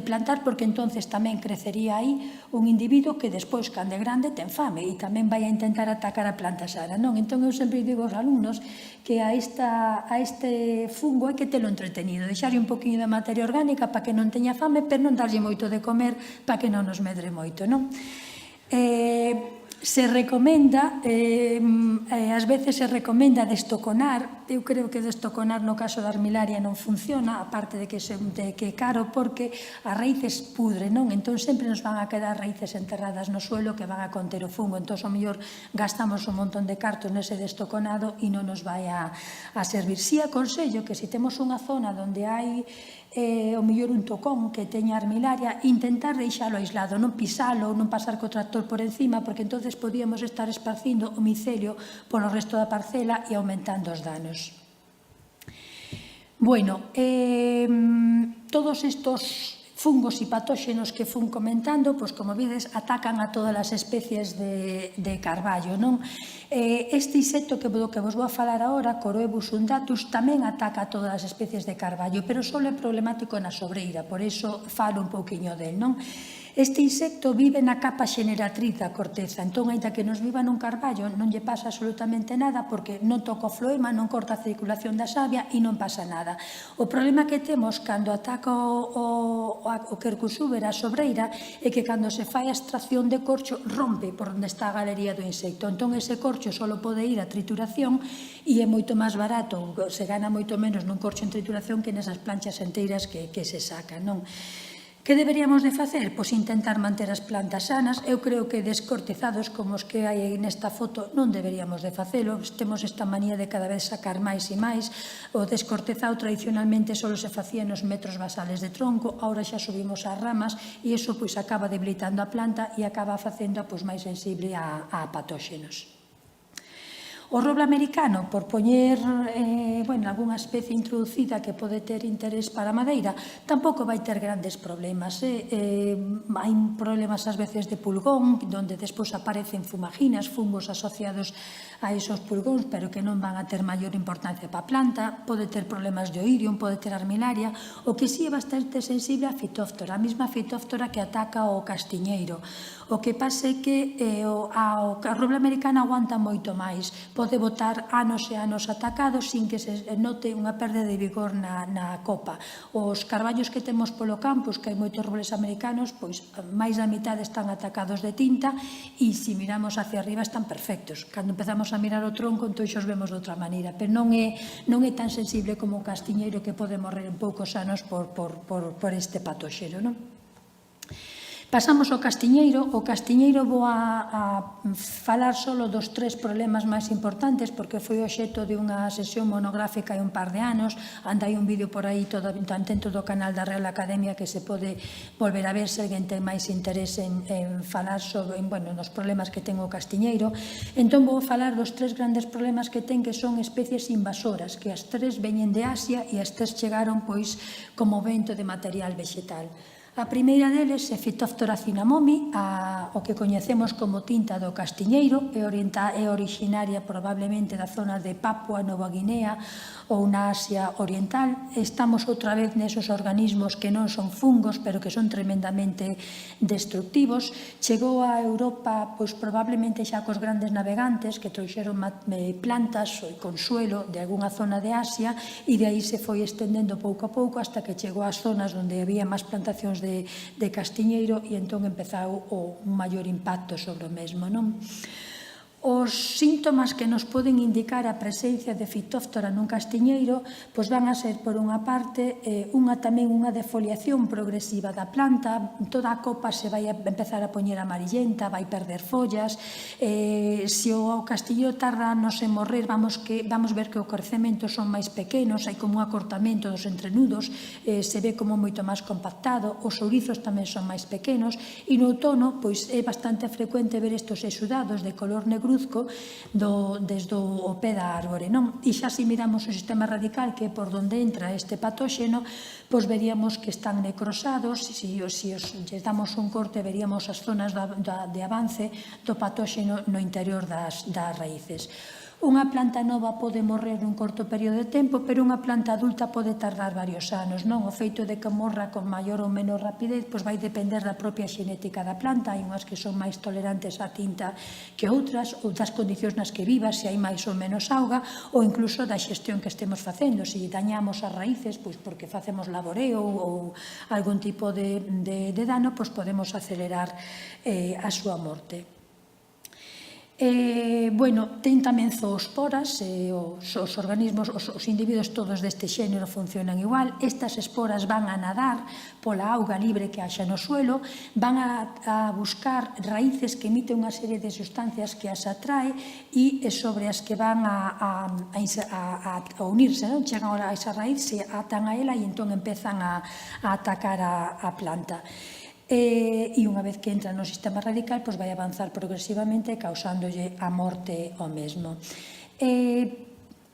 plantar, porque entonces tamén crecería aí un individuo que despois, cando é grande, ten fame e tamén vai a intentar atacar a planta sana, non? Entón eu sempre digo aos alumnos que a este fungo hai que telo entretenido, deixarlle un poquinho de materia orgánica para que non teña fame, pero non darlle moito de comer para que non nos medre moito, non? Se recomenda, ás veces se recomenda destoconar. Eu creo que destoconar no caso da armilaria non funciona, aparte de que é caro, porque as raíces pudre, non? Entón sempre nos van a quedar raíces enterradas no suelo que van a conter o fungo. Entón, ao mellor, gastamos un montón de cartos nese destoconado e non nos vai a servir. Si aconsello que se temos unha zona onde hai o mellor un tocón que teña armilaria, intentar deixalo aislado, non pisalo, non pasar co tractor por encima, porque entonces podíamos estar esparcindo o micelio polo resto da parcela e aumentando os danos. Todos estos fungos e patóxenos que fun comentando, como vedes, atacan a todas as especies de carballo, non? Este insecto que vos vou a falar agora, Coroebus undatus, tamén ataca a todas as especies de carballo, pero só é problemático na sobreira, por iso falo un pouquiño del, non? Este insecto vive na capa xeneratriz da corteza, entón, aínda que nos viva nun carballo, non lle pasa absolutamente nada, porque non toca o floema, non corta a circulación da savia e non pasa nada. O problema que temos cando ataca o Quercus uber, a sobreira, é que cando se fai a extracción de corcho, rompe por onde está a galería do insecto. Entón, ese corcho só pode ir a trituración e é moito máis barato, se gana moito menos nun corcho en trituración que nesas planchas enteiras que se sacan, non? Que deberíamos de facer? Pois intentar manter as plantas sanas. Eu creo que descortezados como os que hai nesta foto non deberíamos de facelo. Temos esta manía de cada vez sacar máis e máis. O descortezado tradicionalmente só se facía nos metros basales de tronco, agora xa subimos ás ramas e iso acaba debilitando a planta e acaba facendo máis sensible a patóxenos. O roble americano, por poñer algunha especie introducida que pode ter interés para a madeira, tampouco vai ter grandes problemas. Hai problemas ás veces de pulgón, onde despois aparecen fumaginas, fungos asociados a esos pulgóns, pero que non van a ter maior importancia para a planta. Pode ter problemas de oirium, pode ter armilaria. O que sí é bastante sensible a fitóftora, a mesma fitóftora que ataca o castiñeiro. O que pasa é que o roble americano aguanta moito máis, pode botar anos e anos atacados sin que se note unha perda de vigor na copa. Os carballos que temos polo campus, que hai moitos robles americanos, pois máis da mitad están atacados de tinta e se miramos hacia arriba están perfectos. Cando empezamos a mirar o tronco, entón os vemos de outra maneira, pero non é tan sensible como o castiñeiro que pode morrer en poucos anos por este patóxeno, non? Pasamos ao castiñeiro. O castiñeiro vou a falar só dos 3 problemas máis importantes, porque foi obxecto de unha sesión monográfica hai un par de anos. Anda hai un vídeo por aí todo dentro do canal da Real Academia que se pode volver a ver se alguén ten máis interés en falar sobre nos problemas que ten o castiñeiro. Entón vou falar dos 3 grandes problemas que ten, que son especies invasoras, que as 3 veñen de Asia e as 3 chegaron como vento de material vegetal. A primeira deles é Phytophthora cinnamomi, o que coñecemos como tinta do castiñeiro, é originaria probablemente da zona de Papua Nova Guinea ou na Asia Oriental. Estamos outra vez nesos organismos que non son fungos, pero que son tremendamente destructivos. Chegou a Europa probablemente xa cos grandes navegantes que trouxeron plantas e consuelo de algunha zona de Asia e de aí se foi estendendo pouco a pouco hasta que chegou ás zonas onde había máis plantacións de castiñeiro e entón empezou un maior impacto sobre o mesmo, non? Os síntomas que nos poden indicar a presencia de fitóftora nun castiñeiro van a ser, por unha parte, tamén unha defoliación progresiva da planta. Toda a copa se vai a empezar a poñer amarillenta, vai perder follas. Se o castiñeiro tarda anos en morrer, vamos ver que o crecemento son máis pequenos, hai como un acortamento dos entrenudos, se ve como moito máis compactado, os ourizos tamén son máis pequenos e no outono é bastante frecuente ver estes exudados de color negro desde o pé da árbore, non? E xa se miramos o sistema radical, que é por onde entra este patóxeno, veríamos que están necrosados. Se lles damos un corte, veríamos as zonas de avance do patóxeno no interior das raíces. Unha planta nova pode morrer nun corto período de tempo, pero unha planta adulta pode tardar varios anos, non? O feito de que morra con maior ou menor rapidez vai depender da propia xenética da planta. Hai unhas que son máis tolerantes á tinta que outras, ou das condicións nas que viva, se hai máis ou menos auga, ou incluso da xestión que estemos facendo. Se dañamos as raíces, porque facemos laboreo ou algún tipo de dano, podemos acelerar a súa morte. Ten tamén zoosporas, os organismos, os individuos todos deste xénero funcionan igual. Estas esporas van a nadar pola auga libre que haxa no suelo, van a buscar raíces que emiten unha serie de sustancias que as atrae e sobre as que van a unirse, chegan a esa raíz, se atan a ela e entón empezan a atacar a planta. E unha vez que entra no sistema radical, vai avanzar progresivamente causándolle a morte ao mesmo.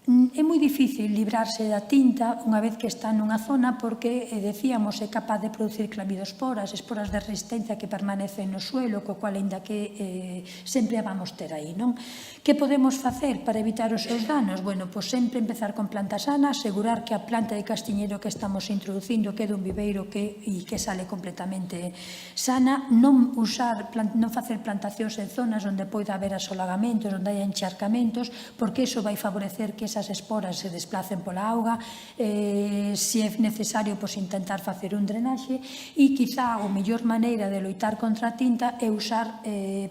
É moi difícil librarse da tinta unha vez que está nunha zona porque, decíamos, é capaz de producir clamidosporas, esporas de resistencia que permanecen no suelo, co cual, ainda que sempre a vamos ter aí, non? Que podemos facer para evitar os seus danos? Sempre empezar con planta sana, asegurar que a planta de castiñeiro que estamos introducindo quede un viveiro que sale completamente sana, non facer plantacións en zonas onde poida haber asolagamentos, onde haya encharcamentos, porque iso vai favorecer que esas esporas se desplacen pola auga. Se é necesario, intentar facer un drenaxe e quizá a mellor maneira de loitar contra a tinta é usar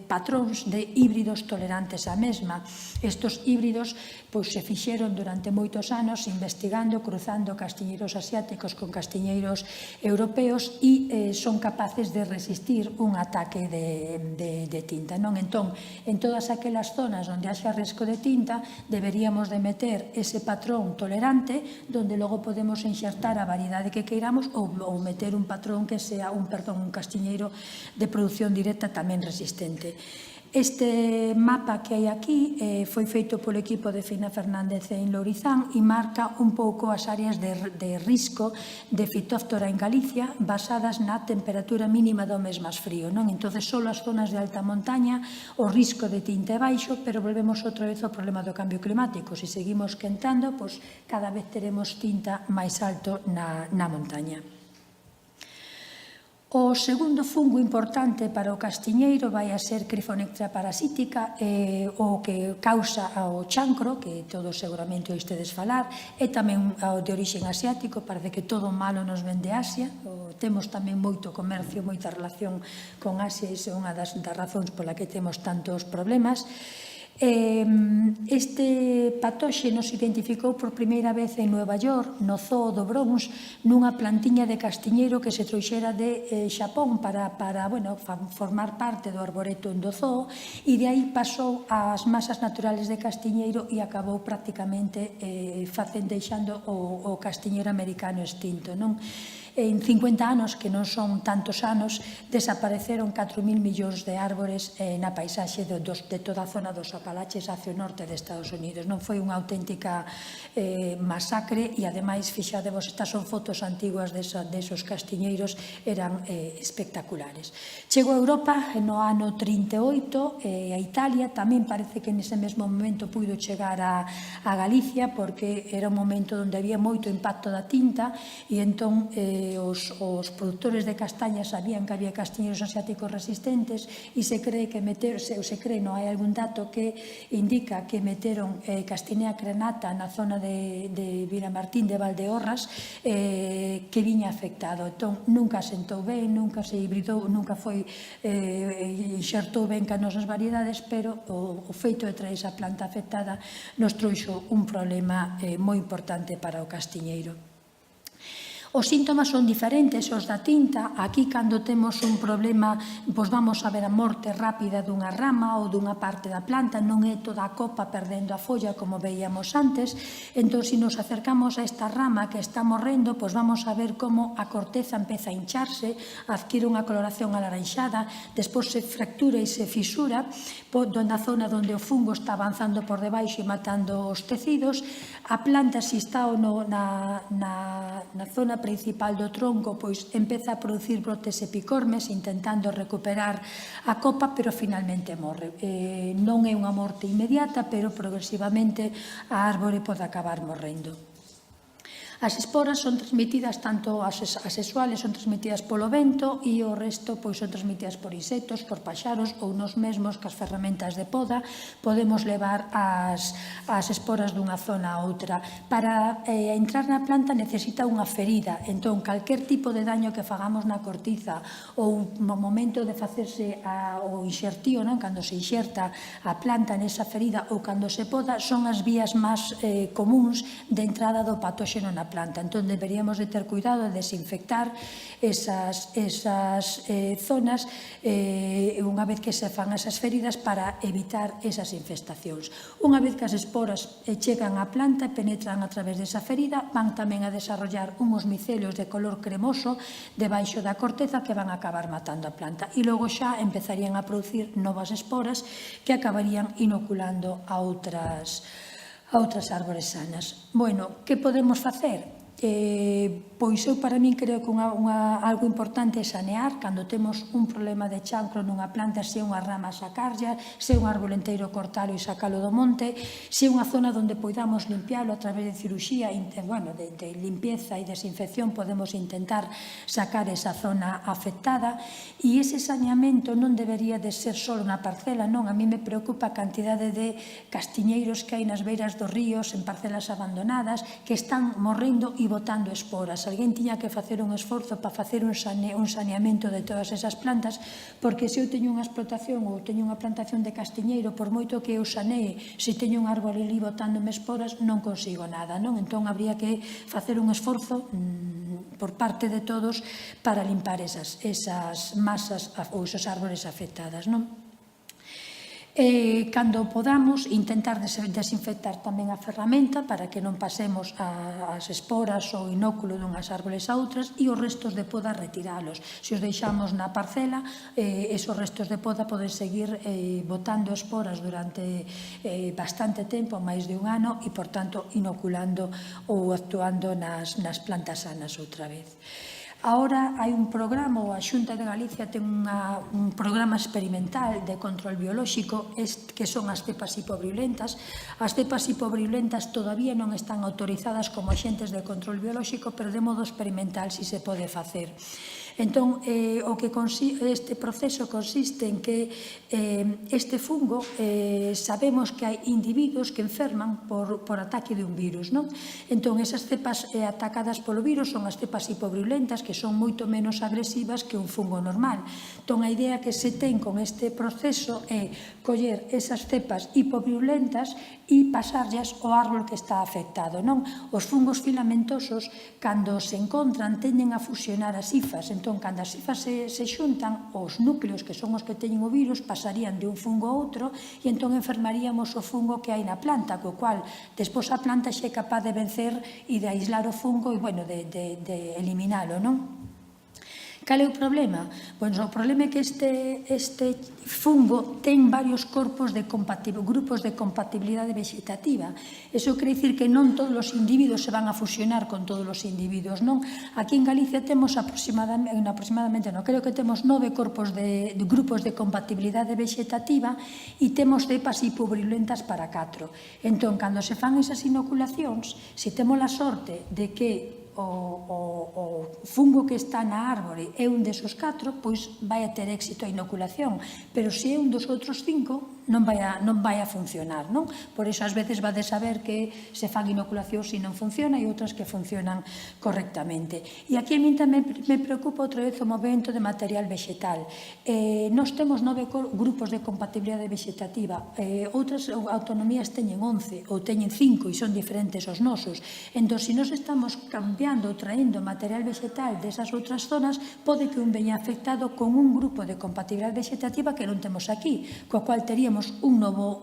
patróns de híbridos tolerantes á mesma. Estos híbridos se fixeron durante moitos anos investigando, cruzando castiñeiros asiáticos con castiñeiros europeos e son capaces de resistir un ataque de tinta. Entón, en todas aquelas zonas onde haxa risco de tinta, deberíamos de meter ese patrón tolerante, donde logo podemos enxertar a variedade que queiramos ou meter un patrón que sea un castiñeiro de produción directa tamén resistente. Este mapa que hai aquí foi feito polo equipo de Fina Fernández en Lourizán e marca un pouco as áreas de risco de fitóftora en Galicia basadas na temperatura mínima do mes máis frío. Entón, só as zonas de alta montaña o risco de tinta é baixo, pero volvemos outra vez ao problema do cambio climático. Se seguimos quentando, cada vez teremos tinta máis alto na montaña. O segundo fungo importante para o castiñeiro vai a ser Criphonectria parasítica, o que causa o chancro, que todos seguramente oístedes falar, é tamén o de orixen asiático, parece que todo malo nos ven de Asia, temos tamén moito comercio, moita relación con Asia, e é unha das razóns pola que temos tantos problemas. Este patóxeno se identificou por primeira vez en Nueva York, no zoo do Bronx, nunha plantiña de castiñeiro que se trouxera de Xapón para formar parte do arboreto do zoo, e de aí pasou ás masas naturales de castiñeiro e acabou prácticamente deixando o castiñeiro americano extinto. En 50 anos, que non son tantos anos, desapareceron 4.000 millóns de árbores na paisaxe de toda a zona dos Apalaches hacia o norte de Estados Unidos. Non foi unha auténtica masacre e, ademais, fixadevos, estas son fotos antiguas desos castiñeiros, eran espectaculares. Chegou a Europa no ano 38, a Italia, tamén parece que nese mesmo momento puido chegar a Galicia, porque era un momento onde había moito impacto da tinta, e entón os produtores de castaña sabían que había castiñeiros asiáticos resistentes, e se cree, non hai algún dato que indica que meteron Castinea crenata na zona de Vilamartín de Valdeorras, que viña afectado. Entón, nunca sentou ben, nunca se hibridou, nunca foi inxertou ben ca nosas variedades, pero o feito de traer esa planta afectada nos trouxo un problema moi importante para o castiñeiro. Os síntomas son diferentes aos da tinta. Aquí, cando temos un problema, vamos a ver a morte rápida dunha rama ou dunha parte da planta, non é toda a copa perdendo a folla como veíamos antes. Entón, se nos acercamos a esta rama que está morrendo, vamos a ver como a corteza empeza a hincharse, adquire unha coloración alaranxada, despois se fractura e se fisura na zona onde o fungo está avanzando por debaixo e matando os tecidos. A planta, se está na zona principal do tronco, empeza a producir brotes epicormes intentando recuperar a copa, pero finalmente morre. Non é unha morte inmediata, pero progresivamente a árbore pode acabar morrendo. As esporas son transmitidas, tanto as sexuales son transmitidas polo vento, e o resto son transmitidas por insectos, por paxaros, ou nos mesmos cas ferramentas de poda podemos levar as esporas dunha zona a outra. Para entrar na planta necesita unha ferida, entón calquer tipo de daño que fagamos na cortiza ou no momento de facerse o inxertío, cando se inxerta a planta nesa ferida ou cando se poda, son as vías máis comuns de entrada do patóxeno na planta. Entón, deberíamos de ter cuidado de desinfectar esas zonas unha vez que se fan esas feridas para evitar esas infestacións. Unha vez que as esporas chegan á planta e penetran a través desa ferida, van tamén a desarrollar unhos micelios de color cremoso debaixo da corteza que van a acabar matando a planta, e logo xa empezarían a producir novas esporas que acabarían inoculando a outras árbores sanas. Bueno, que podemos facer? Pois eu, para min, creo que algo importante é sanear cando temos un problema de chancro nunha planta, se é unha rama sacarlla, se é un árbol enteiro cortalo e sacalo do monte, se é unha zona onde poidamos limpiálo a través de cirurxía, de limpieza e desinfección, podemos intentar sacar esa zona afectada, e ese saneamento non debería de ser só na parcela, non, a mí me preocupa a cantidade de castiñeiros que hai nas beiras dos ríos, en parcelas abandonadas, que están morrendo e botando esporas. Alguén tiña que facer un esforzo para facer un saneamento de todas esas plantas, porque se eu teño unha explotación ou teño unha plantación de castiñeiro, por moito que eu sanee, se teño un árbol ali botándome esporas, non consigo nada, non? Entón, habría que facer un esforzo por parte de todos para limpar esas masas ou esos árboles afectadas, non? Cando podamos, intentar desinfectar tamén a ferramenta para que non pasemos as esporas ou inóculo dunhas árboles a outras e os restos de poda retiralos. Se os deixamos na parcela, esos restos de poda poden seguir botando esporas durante bastante tempo, máis de un ano, e, por tanto, inoculando ou actuando nas plantas sanas outra vez. Ahora hai un programa, ou a Xunta de Galicia ten un programa experimental de control biolóxico que son as cepas hipovirulentas. As cepas hipovirulentas todavía non están autorizadas como axentes de control biolóxico, pero de modo experimental si se pode facer. Entón, este proceso consiste en que este fungo sabemos que hai individuos que enferman por ataque de un virus, non? Entón, esas cepas atacadas polo virus son as cepas hipovirulentas, que son moito menos agresivas que un fungo normal. Entón, a idea que se ten con este proceso é coller esas cepas hipovirulentas e pasarlas ao árbol que está afectado, non? Os fungos filamentosos, cando se encontran, tenden a fusionar as hifas. Entón, cando as hifas se xuntan, os núcleos, que son os que teñen o virus, pasarían de un fungo a outro e entón enfermaríamos o fungo que hai na planta, co cual, despois a planta xa é capaz de vencer e de aislar o fungo e, bueno, de eliminalo, non? Cal é o problema? Pois o problema é que este fungo ten varios grupos de compatibilidade vegetativa. Iso quere dicir que non todos os individuos se van a fusionar con todos os individuos, non? Aquí en Galicia temos aproximadamente, non, creo que temos 9 grupos de compatibilidade vegetativa e temos cepas hipovirulentas para 4. Entón, cando se fan esas inoculacións, se temos a sorte de que o fungo que está na árbore é un desos 4, pois vai a ter éxito a inoculación, pero se é un dos outros 5 non vai a funcionar, non? Por iso ás veces vades a ver que se fan inoculacións e non funciona e outras que funcionan correctamente. E aquí a min tamén me preocupa outra vez o movimento de material vegetal. Nós temos 9 grupos de compatibilidade vegetativa, outras autonomías teñen 11 ou teñen 5 e son diferentes os nosos. Entón, se nós estamos cambiando ou traendo material vegetal desas outras zonas, pode que un veña afectado con un grupo de compatibilidade vegetativa que non temos aquí, coa cual teríamos un novo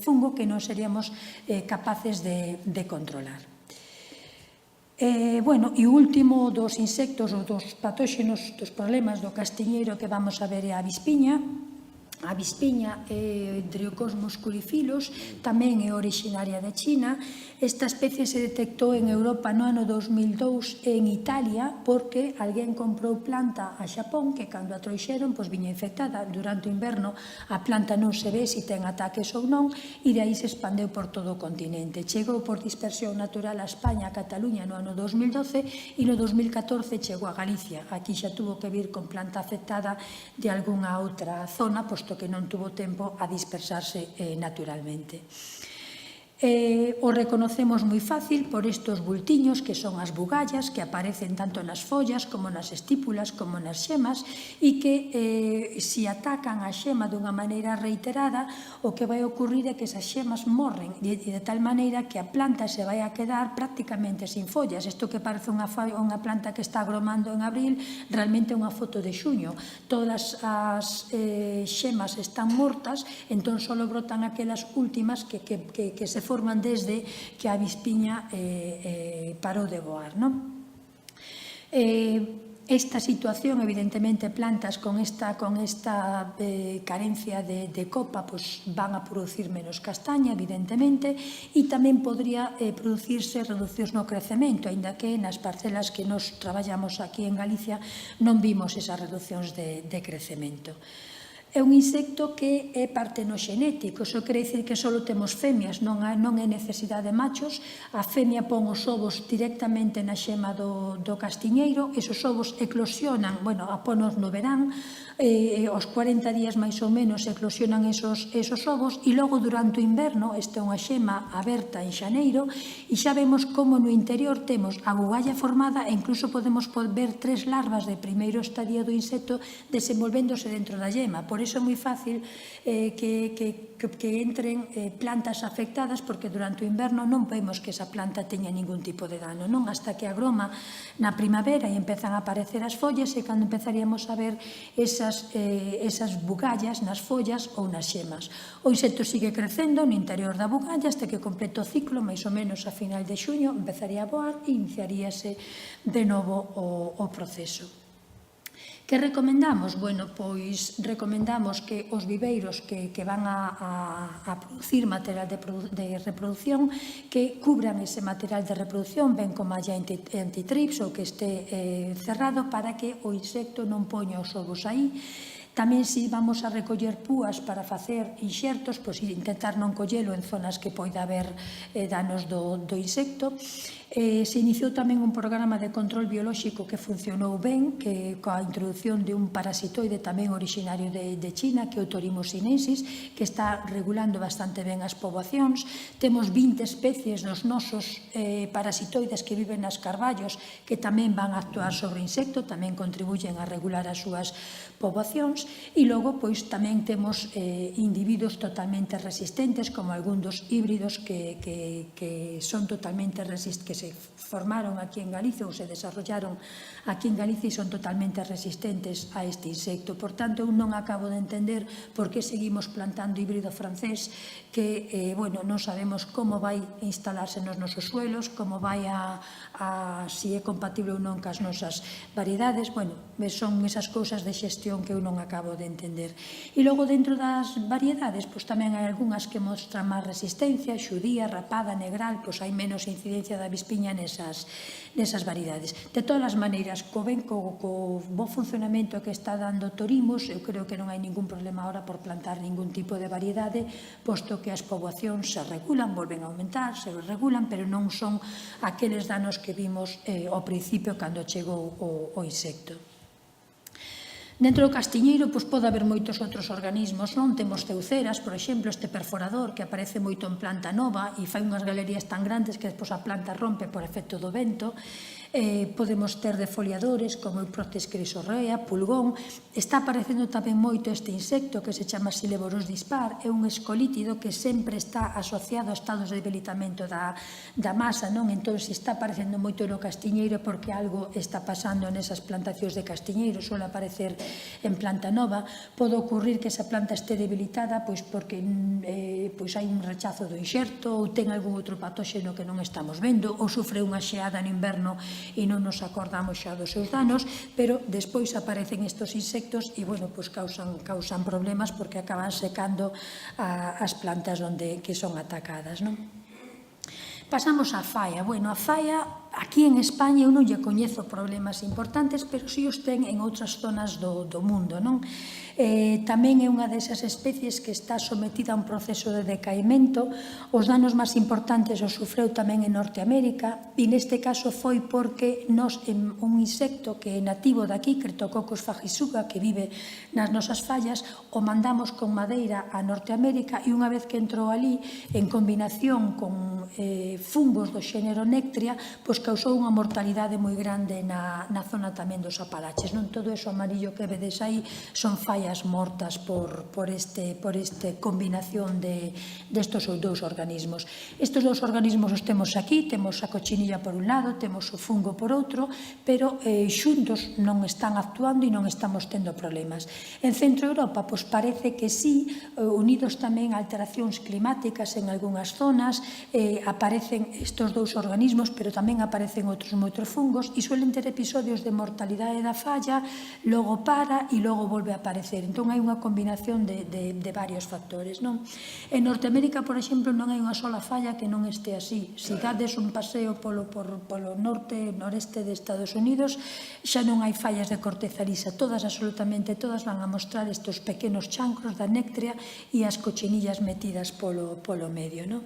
fungo que non seríamos capaces de controlar. Bueno, e o último dos insectos ou dos patóxenos, dos problemas do castiñeiro que vamos a ver é a avispiña. A avispiña é Dryocosmos scurifilus, tamén é originaria de China. Esta especie se detectou en Europa no ano 2002 en Italia porque alguén comprou planta a Xapón que cando a trouxeron viña infectada. Durante o inverno a planta non se ve se ten ataques ou non e de aí se expandeu por todo o continente. Chegou por dispersión natural a España, a Cataluña no ano 2012 e no 2014 chegou a Galicia. Aquí xa tuvo que vir con planta afectada de algunha outra zona, posto que non tuvo tempo a dispersarse naturalmente. O reconocemos moi fácil por estes bultiños que son as bugallas que aparecen tanto nas follas como nas estípulas como nas xemas e que se atacan a xema dunha maneira reiterada o que vai ocurrir é que esas xemas morren de tal maneira que a planta se vai a quedar prácticamente sin follas. Isto que parece unha planta que está agromando en abril realmente é unha foto de xuño. Todas as xemas están mortas, entón só brotan aquelas últimas que se forman desde que a avispiña parou de voar, non? Esta situación, evidentemente, plantas con esta carencia de copa van a producir menos castaña, evidentemente, e tamén podría producirse reducións no crecemento, aínda que nas parcelas que nos traballamos aquí en Galicia non vimos esas reducións de crecemento. É un insecto que é partenoxenético, iso quere dicir que só temos femias, non é necesidade de machos. A femia pon os ovos directamente na xema do castiñeiro, esos ovos eclosionan, aponos no verán, aos 40 días máis ou menos eclosionan esos ovos e logo durante o inverno, esta é unha xema aberta en xaneiro, e xa vemos como no interior temos a bugalla formada e incluso podemos ver 3 larvas de primeiro estadio do insecto desenvolvéndose dentro da xema. Por iso é moi fácil que entren plantas afectadas, porque durante o inverno non vemos que esa planta teña ningún tipo de dano, non? Hasta que agroma na primavera e empezan a aparecer as follas, e cando empezaríamos a ver esas bugallas nas follas ou nas xemas. O insecto sigue crecendo no interior da bugalla hasta que completa o ciclo, máis ou menos a final de xuño, empezaría a voar e iniciaríase de novo o proceso. Que recomendamos? Bueno, pois recomendamos que os viveiros que van a producir material de reproducción, que cubran ese material de reproducción ben con malla antitrips ou que este cerrado, para que o insecto non poña os ovos aí. Tamén, se vamos a recoller púas para facer inxertos, pois intentar non collelo en zonas que poida haber danos do insecto. Se iniciou tamén un programa de control biolóxico que funcionou ben, que coa introducción de un parasitoide tamén originario de China, que é o Torimo sinensis, que está regulando bastante ben as poboacións. Temos 20 especies dos nosos parasitoides que viven nas carballos, que tamén van a actuar sobre o insecto, tamén contribuyen a regular as súas poboacións. E logo, pois, tamén temos individuos totalmente resistentes, como algún dos híbridos que son totalmente resistentes, que se formaron aquí en Galicia ou se desarrollaron aquí en Galicia e son totalmente resistentes a este insecto. Por tanto, eu non acabo de entender por que seguimos plantando híbrido francés que, non sabemos como vai instalarse nos nosos suelos, como vai si é compatible ou non cas nosas variedades. Son esas cousas de xestión que eu non acabo de entender. E logo, dentro das variedades, pois tamén hai algunhas que mostran máis resistencia, xudía, rapada, negral, pois hai menos incidencia da avispiña nesas variedades. De todas as maneiras, co bo funcionamento que está dando Torimos, eu creo que non hai ningún problema ahora por plantar ningún tipo de variedade, posto que as poboacións se regulan, volven a aumentar, se regulan, pero non son aqueles danos que vimos ao principio cando chegou o insecto. Dentro do castiñeiro pode haber moitos outros organismos, non? Temos ceuceras, por exemplo, este perforador que aparece moito en planta nova e fai unhas galerías tan grandes que despois a planta rompe por efecto do vento. Podemos ter defoliadores como o Protes crisorrea, pulgón. Está aparecendo tamén moito este insecto que se chama Sileborus dispar, é un escolítido que sempre está asociado a estados de debilitamento da masa, non? Entón, se está aparecendo moito no castiñeiro porque algo está pasando nesas plantacións de castiñeiro, suele aparecer en planta nova. Pode ocurrir que esa planta este debilitada porque hai un rechazo do inxerto ou ten algún outro patóxeno que non estamos vendo, ou sufre unha xeada no inverno e non nos acordamos xa dos seus danos, pero despois aparecen estes insectos e, causan problemas porque acaban secando as plantas que son atacadas, non? Pasamos á falla. A falla, aquí en España, eu non lle coñezo problemas importantes, pero si os ten en outras zonas do mundo, non? Tamén é unha desas especies que está sometida a un proceso de decaimento. Os danos máis importantes os sufreu tamén en Norteamérica, e neste caso foi porque un insecto que é nativo daqui, Cryptococcus fagisuga, que vive nas nosas fallas, o mandamos con madeira a Norteamérica, e unha vez que entrou ali, en combinación con fungos do xénero Nectria, pois causou unha mortalidade moi grande na zona tamén dos Apalaches, non? Todo eso amarillo que vedes aí son fallas mortas por este combinación destos dous organismos. Estes dous organismos os temos aquí, temos a cochinilla por un lado, temos o fungo por outro, pero xuntos non están actuando e non estamos tendo problemas. En Centro Europa, pois parece que sí, unidos tamén a alteracións climáticas en algunhas zonas, aparecen estes dous organismos, pero tamén aparecen outros moitos fungos e suelen ter episodios de mortalidade da falla, logo para e logo volve a aparecer. Entón, hai unha combinación de varios factores, non? En Norteamérica, por exemplo, non hai unha sola falla que non este así. Se dades un paseo polo noreste de Estados Unidos, xa non hai fallas de corteza lisa. Absolutamente todas, van a mostrar estes pequenos chancros da Nectria e as cochinillas metidas polo medio, non?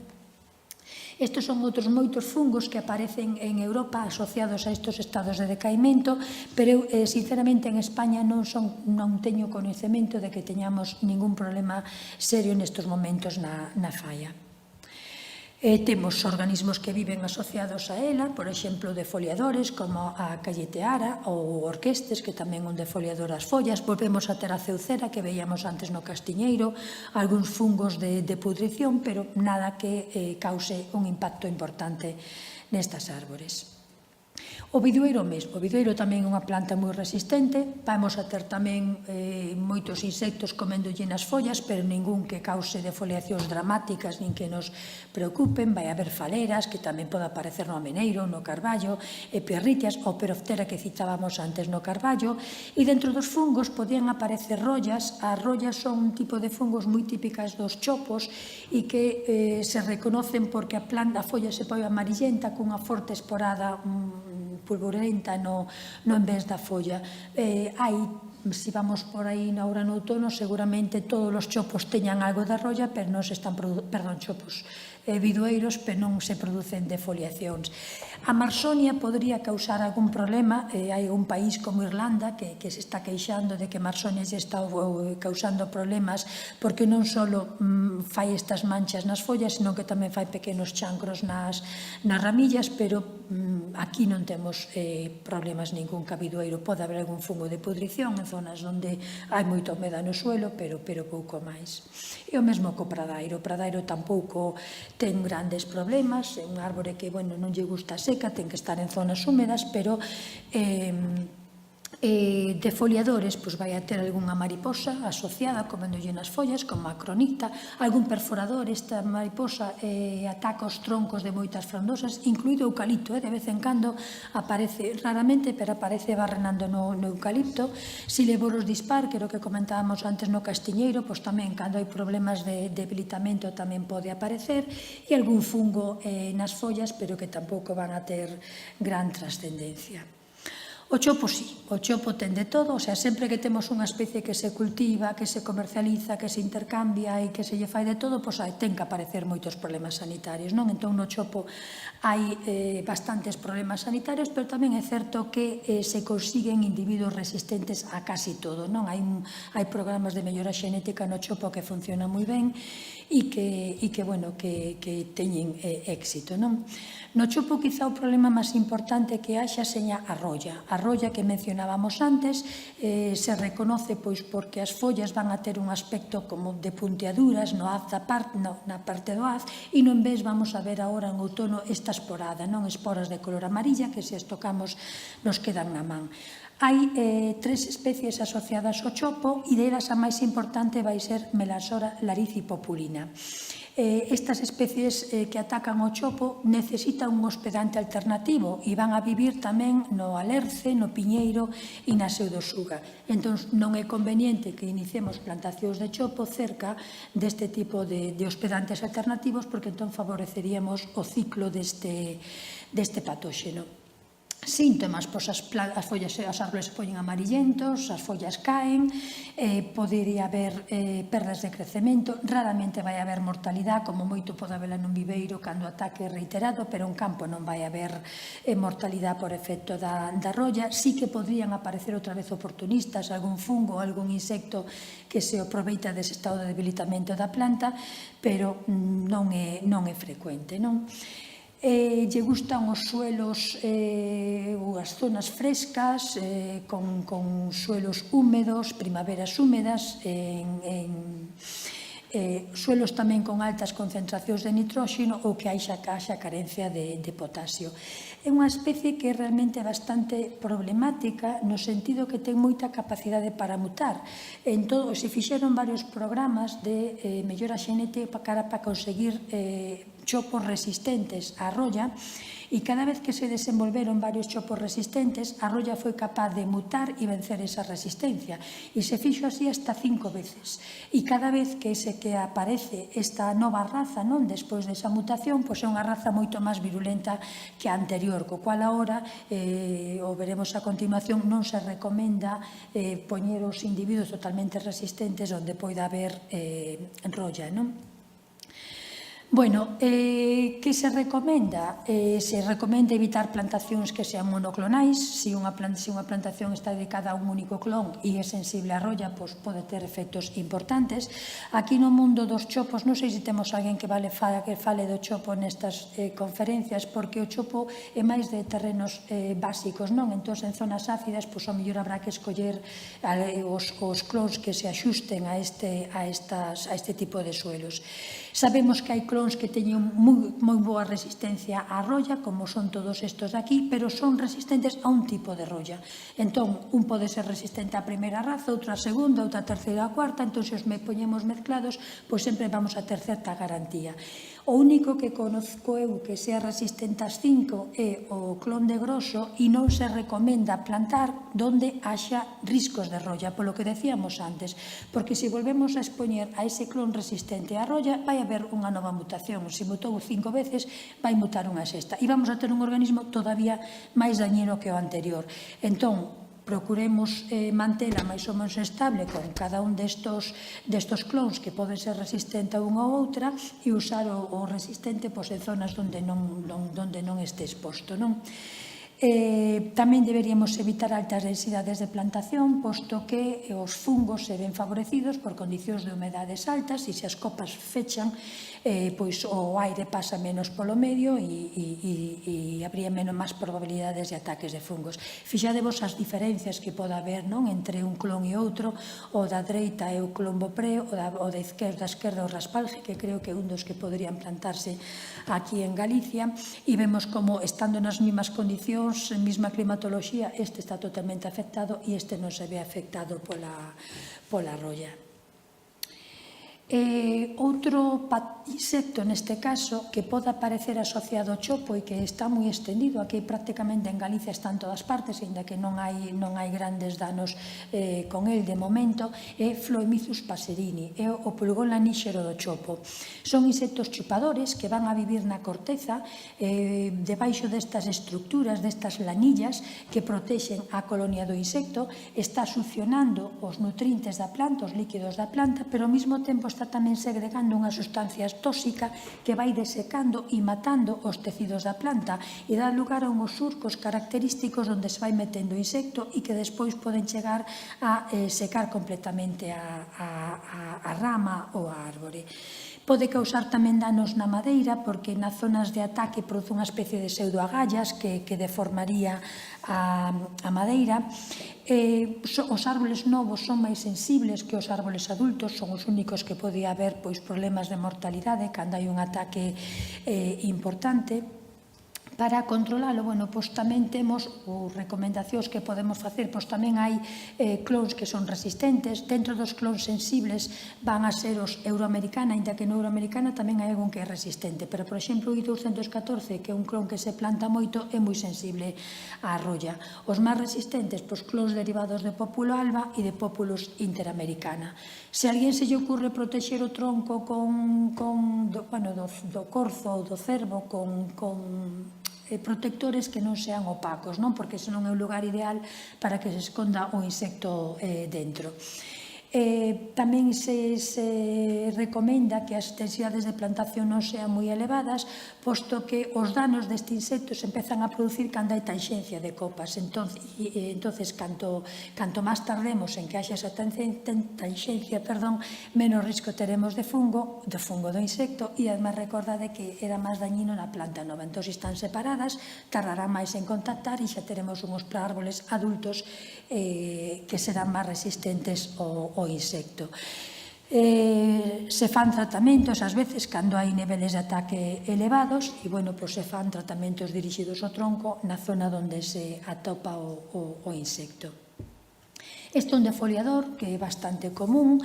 Estes son outros moitos fungos que aparecen en Europa asociados a estes estados de decaimento, pero eu, sinceramente, en España non teño coñecemento de que teñamos ningún problema serio nestes momentos na falla. Temos organismos que viven asociados a ela, por exemplo, defoliadores como a calleteara ou orquestes, que tamén un defoliador as follas. Volvemos a ter a ceucera que veíamos antes no Castiñeiro, algúns fungos de pudrición, pero nada que cause un impacto importante nestas árbores. O bidueiro mesmo. O bidueiro tamén é unha planta moi resistente. Vamos a ter tamén moitos insectos coméndolle nas follas, pero ningún que cause defoliacións dramáticas nin que nos preocupen. Vai haber faleras, que tamén pode aparecer no ameneiro, no carballo, epirritias, ou peroftera que citábamos antes no carballo. E dentro dos fungos podían aparecer rollas. As rollas son un tipo de fungos moi típicas dos chopos e que se reconocen porque a folla se pode amarillenta cunha forte esporada pulverenta no en vez da folla. Se vamos por aí na hora no outono, seguramente todos os chopos teñan algo da rolla, pero non se están chopos bidueiros, pero non se producen defoliacións. A marsonia podría causar algún problema. Hai un país como Irlanda que se está queixando de que marsonia lle está causando problemas porque non só fai estas manchas nas follas, senón que tamén fai pequenos chancros nas ramillas, pero aquí non temos problemas ningún ca bidueiro. Pode haber algún fungo de pudrición en zonas onde hai moita humedad no suelo, pero pouco máis. E o mesmo co pradairo. O pradairo tampouco ten grandes problemas, é un árbore que non lle gusta seca, ten que estar en zonas húmedas, pero defoliadores, vai a ter algunha mariposa asociada coméndolle nas follas, como a cronita, algún perforador. Esta mariposa ataca os troncos de moitas frondosas, incluído o eucalipto. De vez en cando aparece, raramente, pero aparece barrenando no eucalipto. Sileboros dispar, que é o que comentábamos antes no Castiñeiro, tamén cando hai problemas de debilitamento tamén pode aparecer, e algún fungo nas follas, pero que tampouco van a ter gran trascendencia. O chopo sí, o chopo ten de todo, sempre que temos unha especie que se cultiva, que se comercializa, que se intercambia e que se lle fai de todo, ten que aparecer moitos problemas sanitarios, non? Entón no chopo hai bastantes problemas sanitarios, pero tamén é certo que se consiguen individuos resistentes a casi todo, non? Hai programas de mellora xenética no chopo que funcionan moi ben e que teñen éxito, non? No chopo, quizá o problema máis importante que haxa seña a rolla. A rolla que mencionábamos antes se reconoce porque as follas van a ter un aspecto como de punteaduras na parte do haz, e no en vez vamos a ver agora en outono esta esporada, esporas de color amarilla que se as tocamos nos quedan na man. Hai 3 especies asociadas ao chopo e delas a máis importante vai ser Melasora laricipopulina. Estas especies que atacan o chopo necesitan un hospedante alternativo e van a vivir tamén no alerce, no piñeiro e na pseudosuga. Entón non é conveniente que iniciemos plantacións de chopo cerca deste tipo de hospedantes alternativos, porque entón favoreceríamos o ciclo deste patóxeno. Síntomas, as árboles se poñen amarillentos, as follas caen, podería haber perdas de crecemento, raramente vai haber mortalidade, como moito pode haberla nun viveiro cando o ataque é reiterado, pero en campo non vai haber mortalidade por efecto da rolla. Sí que podrían aparecer outra vez oportunistas, algún fungo, algún insecto que se aproveita dese estado de debilitamento da planta, pero non é frecuente, non? Lle gustan os suelos ou as zonas frescas, con suelos húmedos, primaveras húmedas, suelos tamén con altas concentracións de nitróxeno ou que haxa carencia de potasio. É unha especie que é realmente bastante problemática no sentido que ten moita capacidade para mutar. Se fixeron varios programas de mellora xenética para conseguir chopos resistentes á rolla, e cada vez que se desenvolveron varios chopos resistentes, a rolla foi capaz de mutar e vencer esa resistencia, e se fixo así hasta 5 veces. E cada vez que aparece esta nova raza, despois desa mutación, é unha raza moito máis virulenta que a anterior, co cual agora, o veremos a continuación, non se recomenda poñer os individuos totalmente resistentes onde poida haber rolla, non? Bueno, que se recomenda? Se recomenda evitar plantacións que sean monoclonais. Se unha plantación está dedicada a un único clon e é sensible á rolla, pois pode ter efectos importantes. Aquí no mundo dos chopos, non sei se temos alguén que fale do chopo nestas conferencias, porque o chopo é máis de terrenos básicos, non? Entón, en zonas ácidas, pois ao mellor habrá que escoller os clons que se axusten a este tipo de suelos. Sabemos que hai clons que teñen moi boa resistencia á rolla, como son todos estos de aquí, pero son resistentes a un tipo de rolla. Entón, un pode ser resistente á primeira raza, outra á segunda, outra á terceira, á cuarta, entón, se os poñemos mezclados, pois sempre vamos a ter certa garantía. O único que conozco eu que sea resistente ás 5 é o clon de groso e non se recomenda plantar donde haxa riscos de rolla, polo que decíamos antes, porque se volvemos a expoñer a ese clon resistente á rolla, vai haber unha nova mutación. Se mutou 5 veces, vai mutar unha sexta. E vamos a ter un organismo todavía máis dañino que o anterior. Entón, procuremos mantela máis ou menos estable con cada un destos clons que pode ser resistente a unha ou outra e usar o resistente en zonas onde non este exposto, non? Tamén deberíamos evitar altas densidades de plantación, posto que os fungos se ven favorecidos por condicións de humedades altas e se as copas fechan, pois o aire pasa menos polo medio e habría menos máis probabilidades de ataques de fungos. Fixadevos as diferencias que pode haber, non, entre un clon e outro, o da dereita é o clon Beaupré, o da esquerda o Raspalge, que creo que é un dos que poderían plantarse aquí en Galicia, e vemos como, estando nas mesmas condicións, en mesma climatoloxía, este está totalmente afectado e este non se ve afectado pola rolla. Outro insecto neste caso que pode aparecer asociado ao chopo e que está moi extendido, aquí prácticamente en Galicia está en todas partes, ainda que non hai grandes danos con el de momento, é Phloemyzus passerini, é o pulgón laníxero do chopo. Son insectos chupadores que van a vivir na corteza debaixo destas estructuras, destas lanillas que protexen a colonia do insecto, está succionando os nutrientes da planta, os líquidos da planta, pero ao mesmo tempo está tamén segregando unha sustancia tóxica que vai desecando e matando os tecidos da planta e dá lugar a unhos surcos característicos onde se vai metendo o insecto e que despois poden chegar a secar completamente a rama ou a árbore. Pode causar tamén danos na madeira porque nas zonas de ataque produce unha especie de pseudoagallas que deformaría a madeira. Os árboles novos son máis sensibles que os árboles adultos, son os únicos que pode haber problemas de mortalidade cando hai un ataque importante. Para controlalo, tamén temos recomendacións que podemos facer, tamén hai clons que son resistentes. Dentro dos clons sensibles van a ser os euroamericana, ainda que no euroamericana tamén hai algún que é resistente, pero, por exemplo, o I214, que é un clon que se planta moito, é moi sensible á rolla. Os máis resistentes, clons derivados de Populo alba e de Populus interamericana. Se a alguén se lle ocurre protexer o tronco do corzo ou do cervo con protectores que non sean opacos, non? Porque ese non é o lugar ideal para que se esconda o insecto dentro. Tamén se recomenda que as densidades de plantación non sean moi elevadas, posto que os danos deste insecto se empezan a producir cando hai tanxencia de copas. Entonces, canto máis tardemos en que haxa esa tanxencia, menos risco teremos de fungo do insecto, e además recordade que era máis dañino na planta nova. Entón, se están separadas, tardarán máis en contactar e xa teremos uns árboles adultos que serán máis resistentes ao insecto. Se fan tratamentos ás veces cando hai niveles de ataque elevados e, se fan tratamentos dirixidos ao tronco na zona onde se atopa o insecto. Este é un defoliador que é bastante común,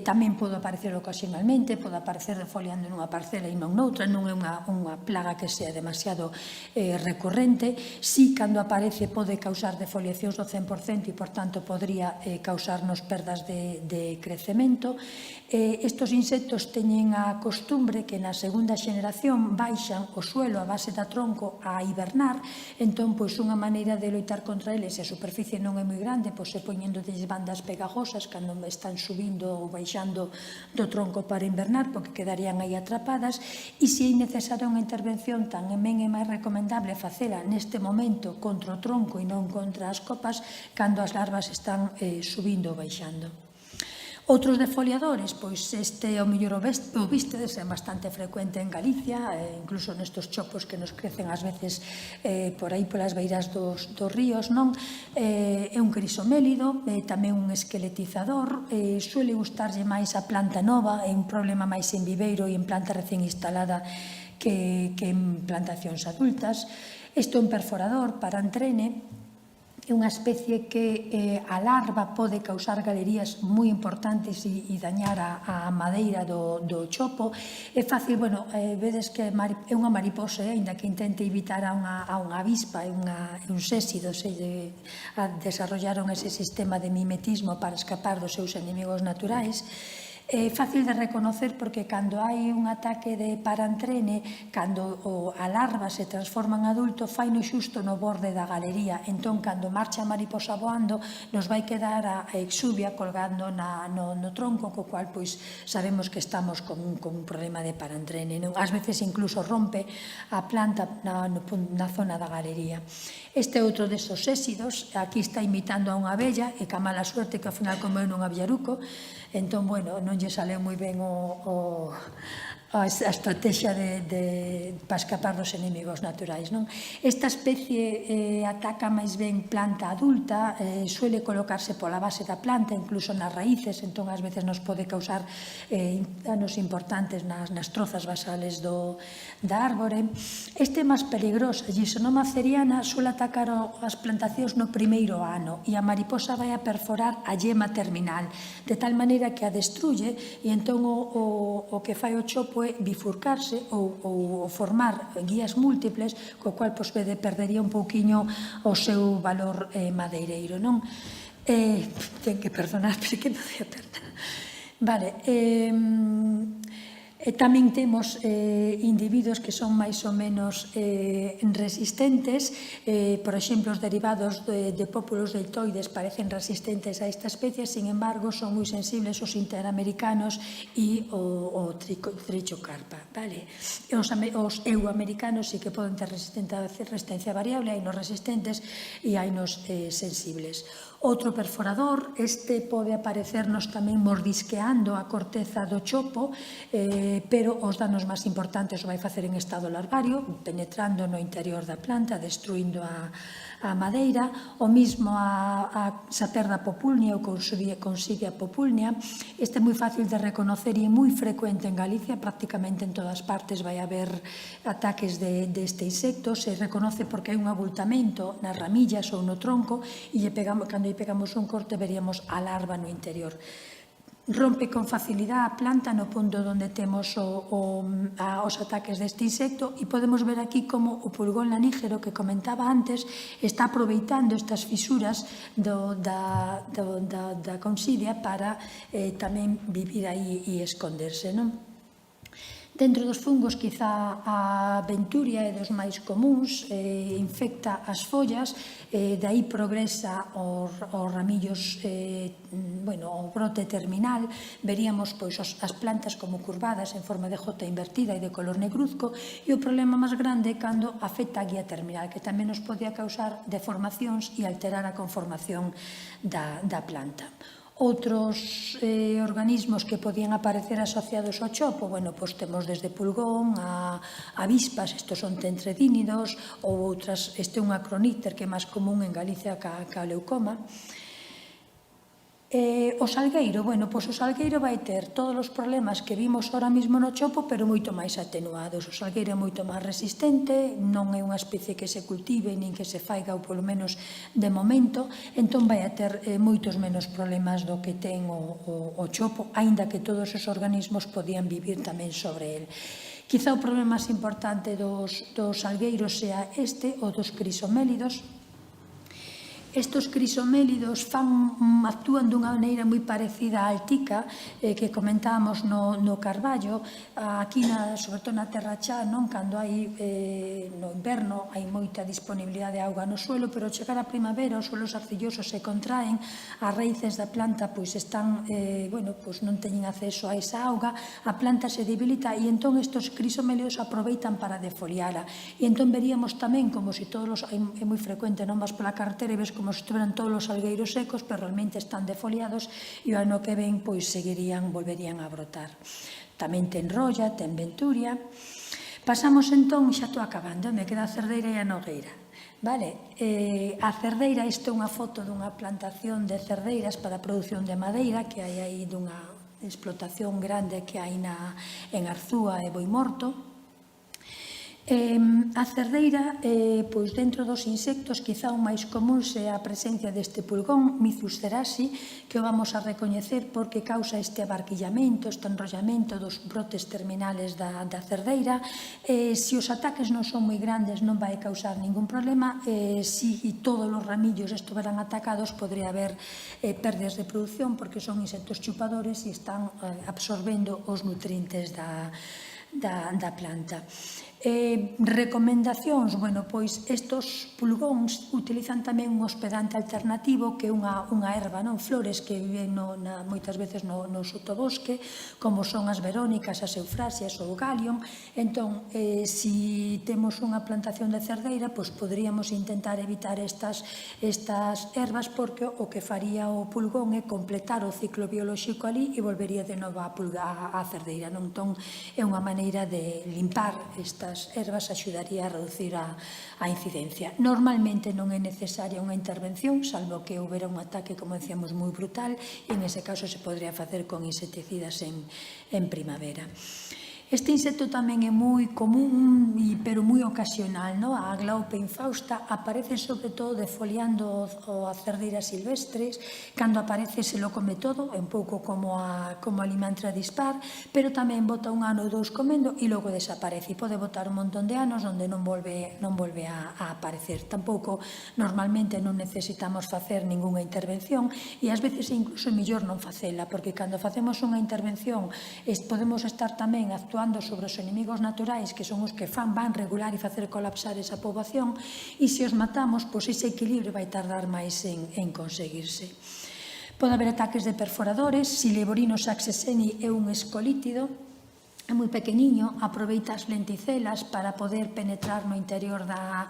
tamén pode aparecer ocasionalmente, pode aparecer defoliando nunha parcela e non noutra, non é unha plaga que sea demasiado recurrente. Si, cando aparece, pode causar defoliacións do 100% e, por tanto, podría causarnos perdas de crecemento. Estos insectos teñen a costumbre que na segunda xeneración baixan o suelo a base da tronco a hibernar, entón, unha maneira de loitar contra eles, se a superficie non é moi grande, se poñen falando de bandas pegajosas, cando están subindo ou baixando do tronco para invernar, porque quedarían aí atrapadas, e se é necesaria unha intervención, tamén é máis recomendable facela neste momento contra o tronco e non contra as copas, cando as larvas están subindo ou baixando. Outros defoliadores, pois este ao mellor o vístedes, é bastante frecuente en Galicia, incluso nestos chopos que nos crecen ás veces por aí polas beiras dos ríos, non? É un crisomélido, tamén un esqueletizador, suele gustarlle máis a planta nova, é un problema máis en viveiro e en planta recén instalada que en plantacións adultas. Este é un perforador para entrene, é unha especie que a larva pode causar galerías moi importantes e dañar a madeira do chopo. É fácil, vedes que é unha mariposa, aínda que intente evitar a unha avispa, é un sésido, desarrollaron ese sistema de mimetismo para escapar dos seus enemigos naturais. É fácil de reconocer porque cando hai un ataque de parantrene, cando a larva se transforma en adulto, faino xusto no borde da galería. Entón, cando marcha a mariposa voando, nos vai quedar a exuvia colgando no tronco, co cual sabemos que estamos con un problema de parantrene. Ás veces incluso rompe a planta na zona da galería. Este é outro desos ésidos, aquí está imitando a unha abella, e ca mala suerte que ao final comeu nun abiaruco, entón, non lle saleu moi ben a estrategia para escapar dos enemigos naturais. Esta especie ataca máis ben planta adulta, suele colocarse pola base da planta, incluso nas raíces, entón ás veces nos pode causar danos importantes nas trozas basales da árbore. Este é máis peligroso, a Gisonoma ceriana suele atacar as plantacións no primeiro ano e a mariposa vai a perforar a yema terminal, de tal maneira que a destruye e entón o que fai o chopo é bifurcarse ou formar guías múltiples, co cual perdería un pouquiño o seu valor madeireiro. Ten que perdonar, porque non día perdonar. Vale, tamén temos individuos que son máis ou menos resistentes, por exemplo, os derivados de Populus deltoides parecen resistentes a esta especie, sin embargo, son moi sensibles os interamericanos e o trichocarpa. Os euamericanos sí que poden ter resistencia variable, hai nos resistentes e hai nos sensibles. Outro perforador, este pode aparecernos tamén mordisqueando a corteza do chopo, pero os danos máis importantes o vai facer en estado larvario, penetrando no interior da planta, destruindo a madeira. O mismo a Saperda populnea ou Considia populnea. Este é moi fácil de reconocer e é moi frecuente en Galicia, prácticamente en todas partes vai haber ataques deste insecto. Se reconoce porque hai un abultamento nas ramillas ou no tronco e cando lle pegamos un corte veríamos a larva no interior. Rompe con facilidade a planta no punto onde temos os ataques deste insecto e podemos ver aquí como o pulgón lanígero que comentaba antes está aproveitando estas fisuras da Considia para tamén vivir aí e esconderse, non? Dentro dos fungos, quizá a Venturia é dos máis comuns, infecta as follas, dai progresa os ramillos, o brote terminal. Veríamos as plantas como curvadas en forma de jota invertida e de color negruzco, e o problema máis grande é cando afecta a guía terminal, que tamén nos podía causar deformacións e alterar a conformación da planta. Outros organismos que podían aparecer asociados ao chopo, temos desde pulgón a avispas, estes son tentredínidos, ou outras, este é un acroníter que é máis común en Galicia ca leucoma. O salgueiro, o salgueiro vai ter todos os problemas que vimos ahora mesmo no chopo, pero moito máis atenuados. O salgueiro é moito máis resistente, non é unha especie que se cultive nin que se faiga, ou polo menos de momento, entón vai a ter moitos menos problemas do que ten o chopo, aínda que todos os organismos podían vivir tamén sobre el. Quizá o problema máis importante dos salgueiros sea este, o dos crisomélidos. Estos crisomélidos actúan dunha maneira moi parecida á altica que comentábamos no Carballo. Aquí, sobre todo na Terra Chá, cando hai no inverno hai moita disponibilidade de auga no suelo, pero ao chegar a primavera os suelos arcillosos se contraen, as raíces da planta están, non teñen acceso a esa auga, a planta se debilita e entón estos crisomélidos aproveitan para defoliala. E entón veríamos tamén como se todos é moi frecuente, non vas pola carretera e ves como se estuveran todos os algueiros secos, pero realmente están defoliados e o ano que ven volverían a brotar. Tamén ten rolla, ten venturia. Pasamos entón, xa estou acabando, me queda a cerdeira e a nogueira. A cerdeira, isto é unha foto dunha plantación de cerdeiras para a produción de madeira que hai aí dunha explotación grande que hai en Arzúa e Boimorto. A cerdeira, dentro dos insectos, quizá o máis común sea a presencia deste pulgón, Myzus cerasi, que o vamos a recoñecer porque causa este abarquillamento, este enrollamento dos brotes terminales da cerdeira. Se os ataques non son moi grandes non vai causar ningún problema. Se todos os ramillos estuveran atacados, podría haber perdas de produción porque son insectos chupadores e están absorbendo os nutrientes da planta. Recomendacións, estos pulgóns utilizan tamén un hospedante alternativo que é unha erva, flores que viven moitas veces no sotobosque, como son as verónicas, as eufrasias ou o galion. Entón, se temos unha plantación de cerdeira, poderíamos intentar evitar estas ervas porque o que faría o pulgón é completar o ciclo biolóxico ali e volvería de novo a cerdeira. Entón, é unha maneira de limpar estas ervas, axudaría a reducir a incidencia. Normalmente non é necesaria unha intervención, salvo que houbera un ataque, como decíamos, moi brutal, e en ese caso se podría facer con insecticidas en primavera. Este insecto tamén é moi común, pero moi ocasional. A Glaupe infausta aparece sobre todo defoliando as cerdeiras silvestres. Cando aparece se lo come todo, é un pouco como a limantra dispar, pero tamén bota un ano ou dous comendo e logo desaparece. E pode botar un montón de anos onde non volve a aparecer. Tampouco, normalmente, non necesitamos facer ningunha intervención e ás veces incluso é mellor non facela, porque cando facemos unha intervención podemos estar tamén actuando sobre os enemigos naturais, que son os que van regular e facer colapsar esa poboación, e se os matamos, ese equilibrio vai tardar máis en conseguirse. Pode haber ataques de perforadores. Sileborinos saxeseni é un escolítido, é moi pequeniño, aproveita as lenticelas para poder penetrar no interior da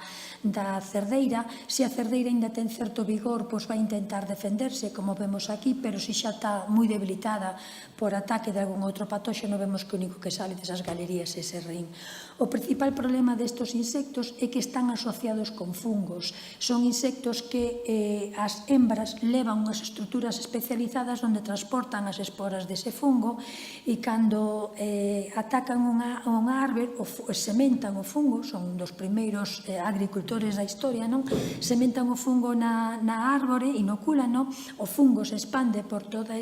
cerdeira. Se a cerdeira ainda ten certo vigor, vai intentar defenderse, como vemos aquí, pero se xa está moi debilitada por ataque de algún outro patóxeno, vemos que o único que sale desas galerías é ese rin. O principal problema destos insectos é que están asociados con fungos. Son insectos que as hembras levan unhas estruturas especializadas onde transportan as esporas dese fungo e cando atacan unha árbore, sementan o fungo, son dos primeiros agricultores da historia, sementan o fungo na árbore, inocúlano, o fungo se expande por toda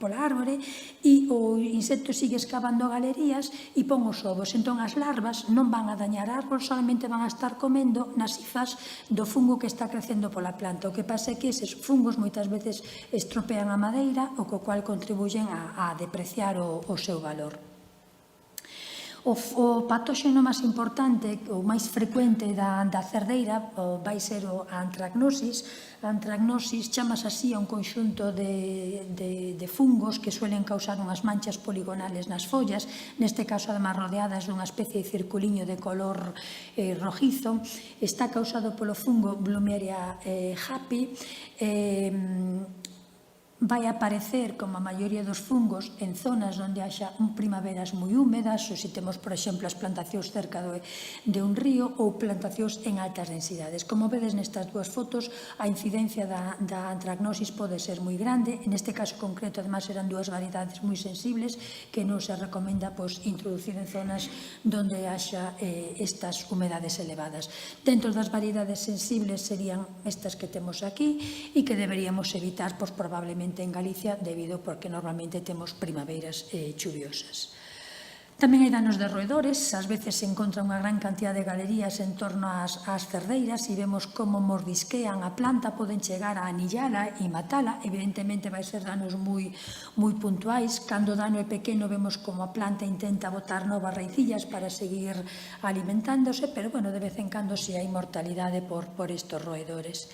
pola árbore e o insecto sigue excavando galerías e pon os ovos. Entón as larvas non van a dañar a árbore, solamente van a estar comendo nas hifas do fungo que está crecendo pola planta. O que pasa é que eses fungos moitas veces estropean a madeira, o co cual contribuyen a depreciar o seu valor. O patóxeno máis importante, o máis frecuente da cerdeira, vai ser a antragnosis. A antragnosis chamase así a un conxunto de fungos que suelen causar unhas manchas poligonales nas follas, neste caso, además, rodeadas dunha especie de circuliño de color rojizo. Está causado polo fungo Blummeria hapi. Vai aparecer, como a maioría dos fungos, en zonas onde haxa primaveras moi húmedas, ou se temos, por exemplo, as plantacións cerca de un río ou plantacións en altas densidades. Como vedes nestas dúas fotos, a incidencia da antragnosis pode ser moi grande. En este caso concreto, además, eran dúas variedades moi sensibles que non se recomenda introducir en zonas onde haxa estas humedades elevadas. Dentro das variedades sensibles serían estas que temos aquí e que deberíamos evitar, probablemente, en Galicia, debido porque normalmente temos primaveiras chuviosas. Tamén hai danos de roedores, ás veces se encontra unha gran cantidad de galerías en torno ás cerdeiras e vemos como mordisquean a planta, poden chegar a anillala e matala, evidentemente vai ser danos moi puntuais. Cando o dano é pequeno vemos como a planta intenta botar novas raicillas para seguir alimentándose, pero bueno, de vez en cando si hai mortalidade por estos roedores.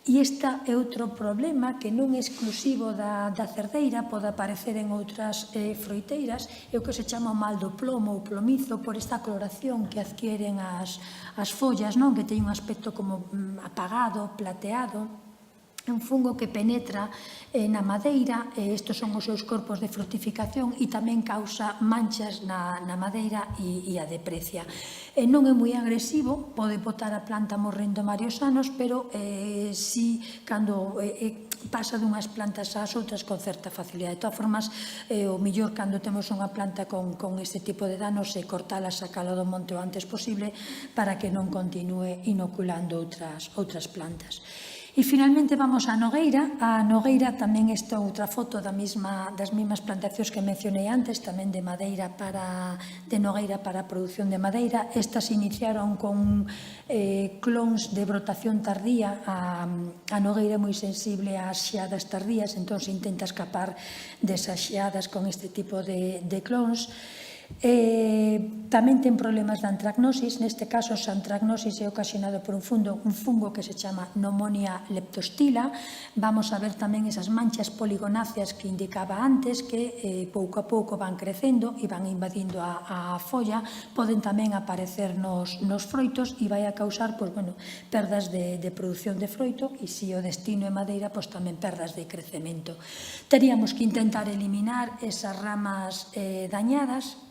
E este é outro problema que non é exclusivo da cerdeira, pode aparecer en outras froiteiras, é o que se chama o mal do plomo ou plomizo por esta coloración que adquieren as follas, que teñen un aspecto como apagado, plateado. É un fungo que penetra na madeira, estes son os seus corpos de fructificación e tamén causa manchas na madeira e a deprecia. Non é moi agresivo, pode botar a planta morrendo varios anos, pero si cando pasa dunhas plantas ás outras con certa facilidade. De todas formas, o mellor cando temos unha planta con este tipo de danos é cortala, sacala do monte o antes posible para que non continue inoculando outras plantas. E finalmente vamos á nogueira. A nogueira tamén esta outra foto das mesmas plantacións que mencionei antes, tamén de nogueira para a produción de madeira. Estas iniciaron con clóns de brotación tardía. A nogueira é moi sensible ás xeadas tardías, entón se intenta escapar desas xeadas con este tipo de clóns. Tamén ten problemas de antracnosis. Neste caso, a antracnosis é ocasionado por un fungo que se chama Pneumonia leptostila. Vamos a ver tamén esas manchas poligonáceas que indicaba antes, que pouco a pouco van crecendo e van invadindo a folla. Poden tamén aparecer nos froitos e vai a causar perdas de produción de froito, e se o destino é madeira, tamén perdas de crecemento. Teríamos que intentar eliminar esas ramas dañadas.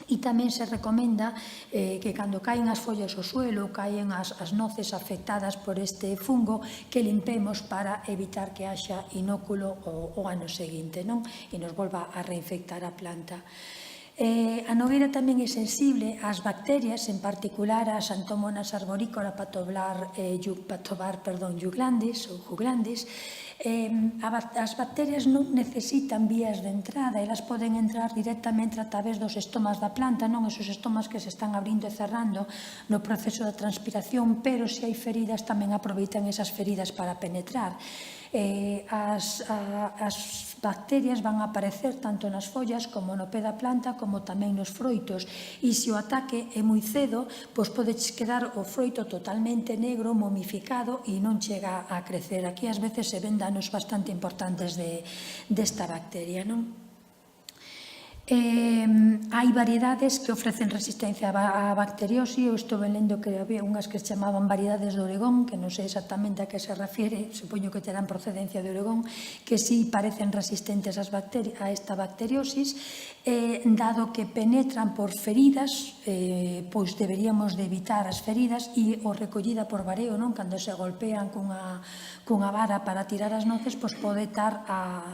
E tamén se recomenda que cando caen as follas ao suelo, caen as noces afectadas por este fungo, que limpemos para evitar que haxa inóculo o ano seguinte, e nos volva a reinfectar a planta. A nogueira tamén é sensible ás bacterias, en particular a Xanthomonas arborícola patobar juglandis ou juglandis. As bacterias non necesitan vías de entrada, elas poden entrar directamente a través dos estomas da planta, esos estomas que se están abrindo e cerrando no proceso de transpiración, pero se hai feridas tamén aproveitan esas feridas para penetrar. As bacterias van a aparecer tanto nas follas como no pé da planta, como tamén nos froitos, e se o ataque é moi cedo, pode quedar o froito totalmente negro, momificado, e non chega a crecer. Aquí ás veces se ven danos bastante importantes desta bacteria, Hai variedades que ofrecen resistencia á bacteriose. Eu estou lendo que había unhas que se chamaban variedades de Oregón, que non sei exactamente a que se refiere, supoño que terán procedencia de Oregón, que sí parecen resistentes a esta bacteriosis. Dado que penetran por feridas, pois deberíamos de evitar as feridas, e o recollida por vareo, cando se golpean cunha vara para tirar as noces, pode estar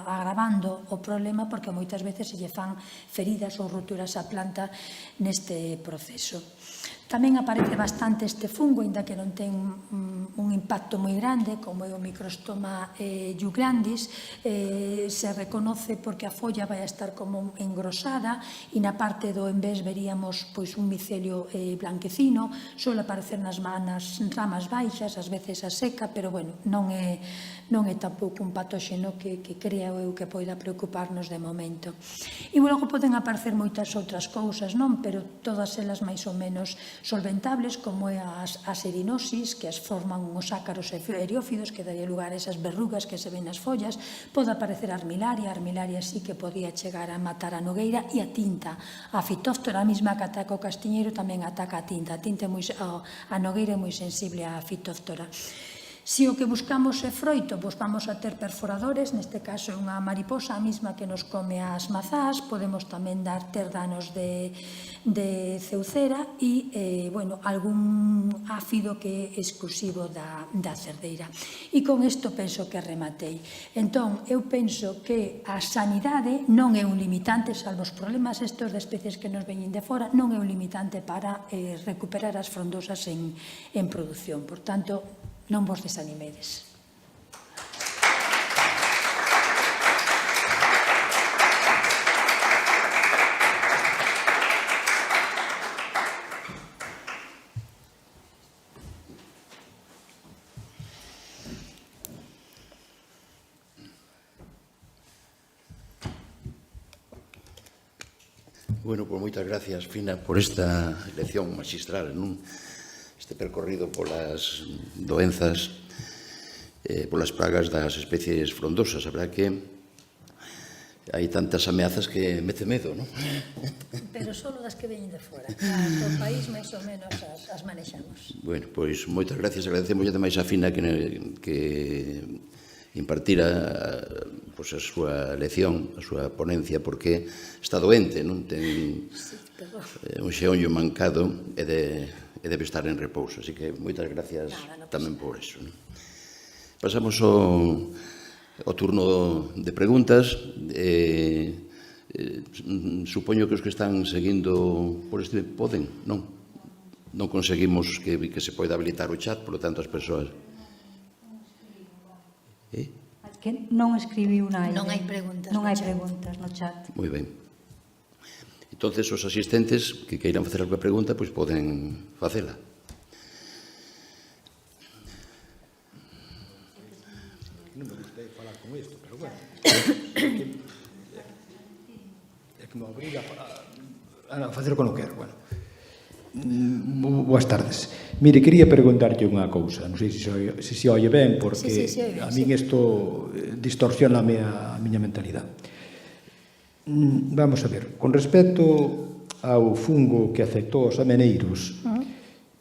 agravando o problema, porque moitas veces se lle fan feridas ou roturas á planta neste proceso. Tamén aparece bastante este fungo, aínda que non ten un impacto moi grande, como é o Microstoma juglandis. Se reconoce porque a folla vai a estar como engrosada, e na parte do envés veríamos un micelio blanquecino. Suele aparecer nas ramas baixas, ás veces a seca, pero non é tampouco un patóxeno que creo eu que poida preocuparnos de momento. E logo poden aparecer moitas outras cousas, pero todas elas máis ou menos solventables, como é as erinosis, que as forman os ácaros eriófidos, que daría lugar a esas verrugas que se ven nas follas. Pode aparecer a armilaria sí que podía chegar a matar a nogueira, e a tinta. A fitóftora mesma que ataca o castiñeiro tamén ataca a tinta. A nogueira é moi sensible á fitóftora. Se o que buscamos é froito, vamos a ter perforadores, neste caso é unha mariposa a mesma que nos come as mazás. Podemos tamén ter danos de ceucera e, algún áfido que é exclusivo da cerdeira. E con isto penso que rematei. Entón, eu penso que a sanidade non é un limitante, salvo os problemas estes de especies que nos veñen de fora, non é un limitante para recuperar as frondosas en produción. Por tanto, non vos desanimedes. Bueno, pues moitas gracias, Fina, por esta lección magistral, non? Este percorrido polas doenzas, polas pragas das especies frondosas. A verdad que hai tantas ameazas que mete medo, non? Pero só das que veñen de fora. Do país, máis ou menos, as manexamos. Bueno, pois moitas gracias. Agradecemos ademais a Fina que impartira pois, a súa lección, a súa ponencia, porque está doente, non ten un xeonllo mancado e debe estar en repouso. Así que moitas gracias tamén por eso. Non? Pasamos ao turno de preguntas. Supoño que os que están seguindo por este poden, non? Non conseguimos que se poida habilitar o chat, por lo tanto as persoas... Que non escribiu nada. Non hai preguntas Non no hai chat. preguntas no chat. Moi ben. Entonces, os asistentes que queiran facer alguna pregunta, pois poden facela. Non me gusta falar con isto, pero bueno. É que me obriga a facer o que non quero. Bueno. Boas tardes. Mire, quería preguntarlle unha cousa. Non sei se se oye ben, porque Sí, oye ben, a min isto distorsioname a miña mentalidade. Vamos a ver, con respecto ao fungo que afectou os ameneiros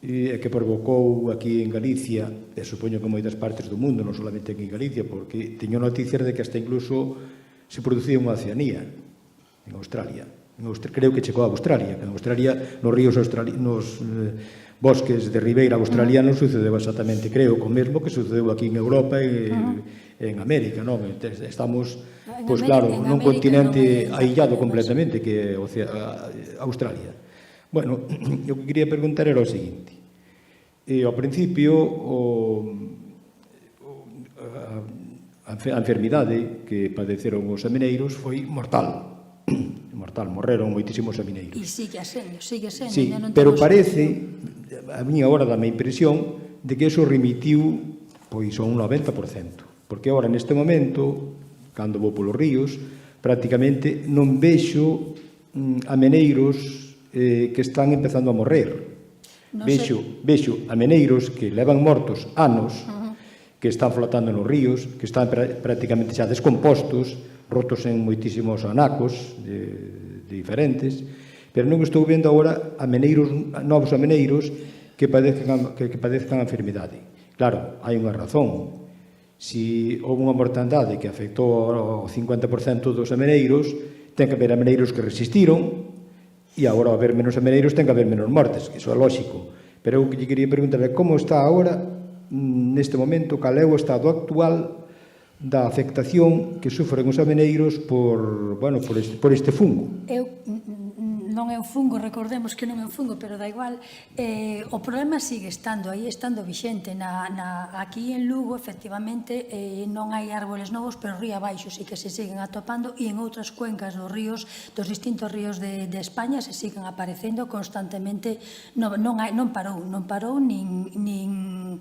e que provocou aquí en Galicia, e supoño que en moitas partes do mundo, non solamente aquí en Galicia, porque teño noticias de que hasta incluso se producía unha oceanía en Australia. Creo que chegou a Australia, que en Australia, nos ríos nos bosques de ribeira australianos sucedeu exactamente, creo, o mesmo que sucedeu aquí en Europa e en América, non? Estamos, pois claro, nun continente aillado completamente que é Australia. Bueno, o que quería preguntar era o seguinte. Ao principio, a enfermidade que padeceron os ameneiros foi mortal. Morreron moitísimos amineiros. E sigue sendo. Sí, pero parece, a mí agora dame a impresión de que eso remitiu pois a un 90%, porque agora neste momento, cando vou polos ríos, prácticamente non vexo ameneiros que están empezando a morrer. Vexo ameneiros que levan mortos anos, que están flotando nos ríos, que están prácticamente xa descompostos, rotos en moitísimos anacos diferentes, pero non estou vendo agora novos ameneiros que padezcan a enfermidade. Claro, hai unha razón. Se houve unha mortandade que afectou ao 50% dos ameneiros, ten que haber ameneiros que resistiron, e agora ao haber menos ameneiros ten que haber menos mortes, que iso é lógico. Pero eu que lle quería preguntar é como está agora, neste momento, cal é o estado actual da afectación que sufren os ameneiros por este fungo. Non é un fungo, recordemos que non é un fungo, pero da igual. O problema sigue estando vixente. Aquí en Lugo, efectivamente, non hai árboles novos, pero río abaixo sí que se siguen atopando, e en outras cuencas dos distintos ríos de España se siguen aparecendo constantemente. Non parou nin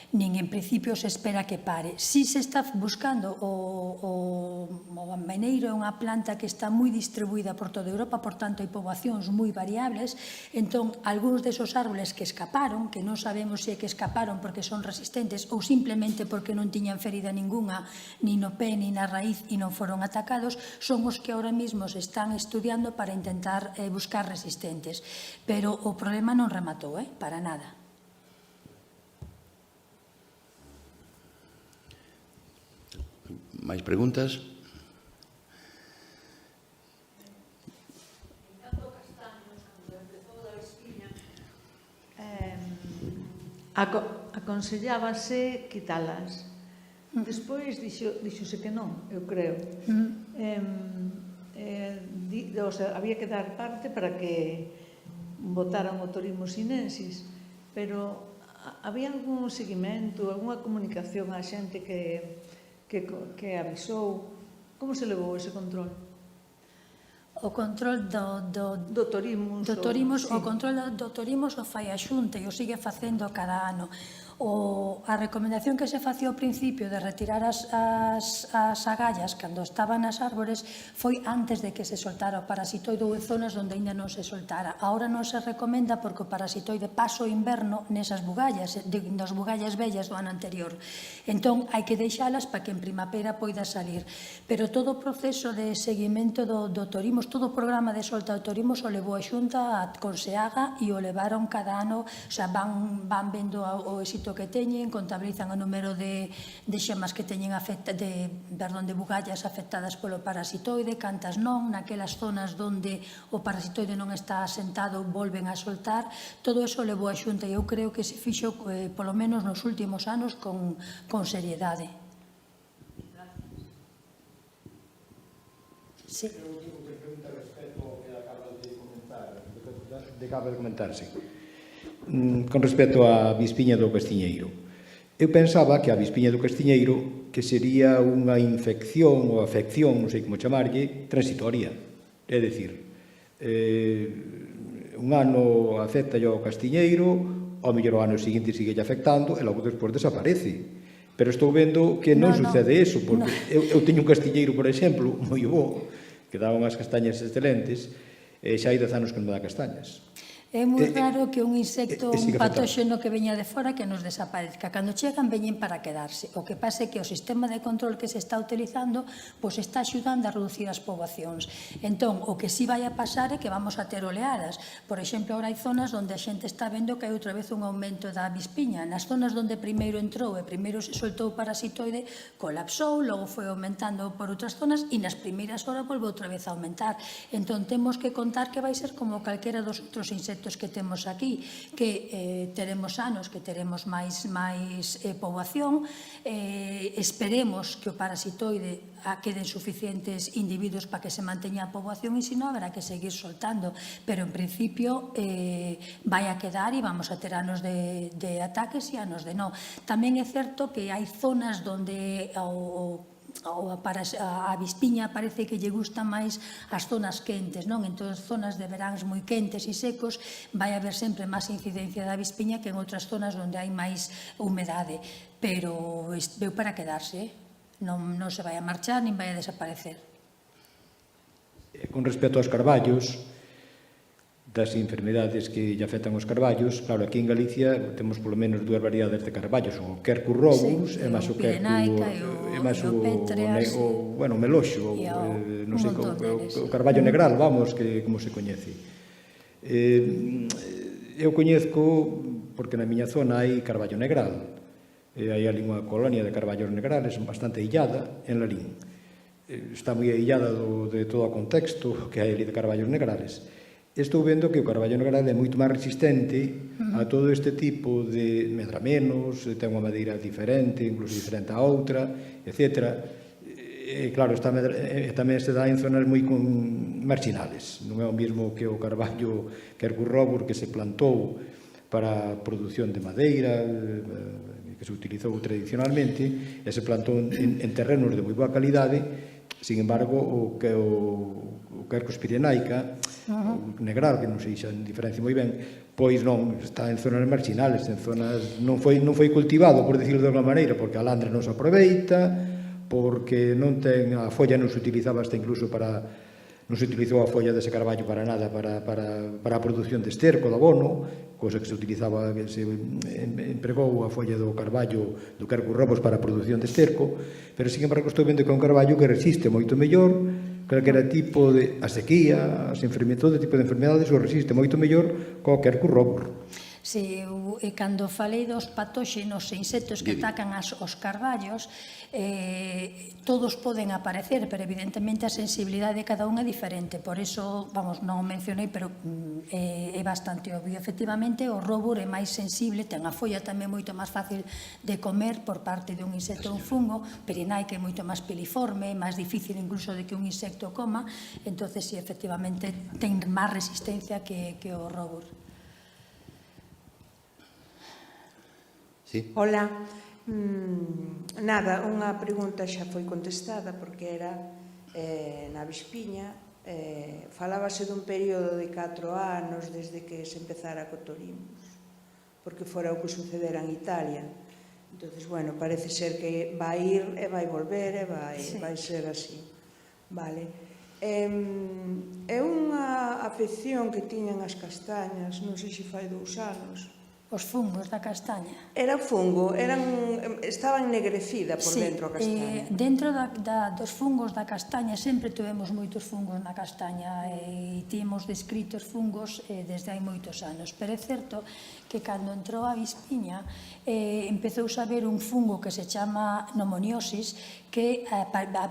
en principio se espera que pare. Si se está buscando o ameneiro é unha planta que está moi distribuída por toda Europa, por tanto hai poboacións moi variables, entón algúns desos árboles que escaparon, que non sabemos se é que escaparon porque son resistentes ou simplemente porque non tiñan ferida ninguna, ni no pé, ni na raíz, e non foron atacados, son os que ahora mesmo se están estudiando para intentar buscar resistentes. Pero o problema non rematou, para nada. Máis preguntas? Aconsellábase quitalas. Despois dixose que non, eu creo. Había que dar parte para que votaran o turismo sinensis, pero había algún seguimento, algunha comunicación á xente que avisou? Como se levou ese control? O control do turismo, o control do turismo o fai a Xunta e o sigue facendo cada ano. A recomendación que se facía ao principio de retirar as agallas cando estaban nas árbores foi antes de que se soltara o parasitoide ou en zonas onde ainda non se soltara. Ahora non se recomenda porque o parasitoide pasa o inverno nesas bugallas, nas bugallas vellas do ano anterior. Entón, hai que deixalas para que en primavera poida salir. Pero todo o proceso de seguimento do Torimos, todo o programa de solta do Torimos o levou a Xunta con Seaga e o levaron cada ano, o sea, van vendo o éxito que teñen, contabilizan o número de xemas que teñen de bugallas afectadas polo parasitoide, cantas non, naquelas zonas onde o parasitoide non está asentado volven a soltar. Todo eso levou a Xunta e eu creo que se fixo polo menos nos últimos anos con seriedade. Sí. Eu digo que pregunta respecto ao que acaba de comentarse. Con respecto á avispiña do castiñeiro. Eu pensaba que a avispiña do castiñeiro que sería unha infección ou afección, non sei como chamarlle, transitoria. É dicir, un ano afecta ao castiñeiro, ao mellor o ano seguinte sigue afectando e logo despois desaparece. Pero estou vendo que non sucede eso, porque eu teño un castiñeiro, por exemplo, moi bo, que daba unhas castañas excelentes, e xa hai 10 anos que non me dá castañas. É moi raro que un insecto, un patóxeno que veña de fora que nos desaparezca. Cando chegan, veñen para quedarse. O que pasa é que o sistema de control que se está utilizando pois está axudando a reducir as poboacións. Entón, o que sí vai a pasar é que vamos a ter oleadas. Por exemplo, agora hai zonas onde a xente está vendo que hai outra vez un aumento da avispiña. Nas zonas onde primeiro entrou e primeiro se soltou o parasitoide, colapsou, logo foi aumentando por outras zonas e nas primeiras horas volve outra vez a aumentar. Entón, temos que contar que vai ser como calquera dos outros insectos que temos aquí, que teremos anos que teremos máis poboación, esperemos que o parasitoide queden suficientes individuos para que se manteña a poboación e se non haberá que seguir soltando, pero en principio vai a quedar e vamos a ter anos de ataques e anos de non. Tamén é certo que hai zonas onde a avispiña parece que lle gustan máis as zonas quentes, non? Entón, zonas de veráns moi quentes e secos vai haber sempre máis incidencia da avispiña que en outras zonas onde hai máis humedade, pero veu para quedarse, non se vai a marchar nin vai a desaparecer. Con respecto aos carballos, das enfermedades que lle afectan os carballos, claro, aquí en Galicia temos polo menos dúas variedades de carballos, o Quercus robus e máis o meloxo, non sei, o carballo negral, vamos, que como se coñece. Eu coñezco, porque na miña zona hai carballo negral, hai ali unha colonia de carballos negrales bastante illada en Lalín. Está moi illada de todo o contexto que hai ali de carballos negrales. Estou vendo que o carballo negral é moito máis resistente a todo este tipo de medramenos, ten unha madeira diferente, incluso diferente a outra, etc. E claro, tamén se dá en zonas moi marginales. Non é o mesmo que o carballo Quercus robur que se plantou para a produción de madeira, que se utilizou tradicionalmente, e se plantou en terrenos de moi boa calidade. Sin embargo, o Quercus pirenaica, o negral, que non sei xa diferencia moi ben, pois non, está en zonas marginales, en zonas non foi cultivado, por decirlo de alguma maneira, porque a landra non se aproveita, porque non ten a folla, non se utilizaba hasta incluso para, non se utilizou a folla dese carballo para nada, para a produción de esterco, de abono, cosa que se utilizaba, que se empregou a folla do carballo do Quercus robus para a produción de esterco, pero sin embargo estou vendo que é un carballo que resiste moito mellor, calquera tipo de a sequía, todo tipo de enfermedades o resiste moito mellor co Quercus robur. Si, cando falei dos patóxenos e insectos que atacan os carballos, todos poden aparecer, pero evidentemente a sensibilidade de cada un é diferente. Por iso, vamos, non o mencionei, pero é bastante obvio. Efectivamente, o robur é máis sensible, ten a folla tamén moito máis fácil de comer por parte de un insecto ou un fungo, pirenaica é moito máis piliforme, máis difícil incluso de que un insecto coma, entonces, si, efectivamente, ten máis resistencia que o robur. Sí. Hola. Nada, unha pregunta xa foi contestada porque era na avispiña, falábase dun período de 4 anos desde que se empezara co Torimos. porque fora o que sucedera en Italia. Entonces, bueno, parece ser que vai ir e vai volver e vai ser así. Vale. É unha afección que tiñan as castañas, non sei se fai 2 anos. Os fungos da castaña. Era fungo, estaba ennegrecida por dentro a castaña. Dentro dos fungos da castaña sempre tivemos moitos fungos na castaña e temos descritos fungos desde hai moitos anos, pero é certo que cando entrou a avispiña empezou a ver un fungo que se chama pneumoniosis que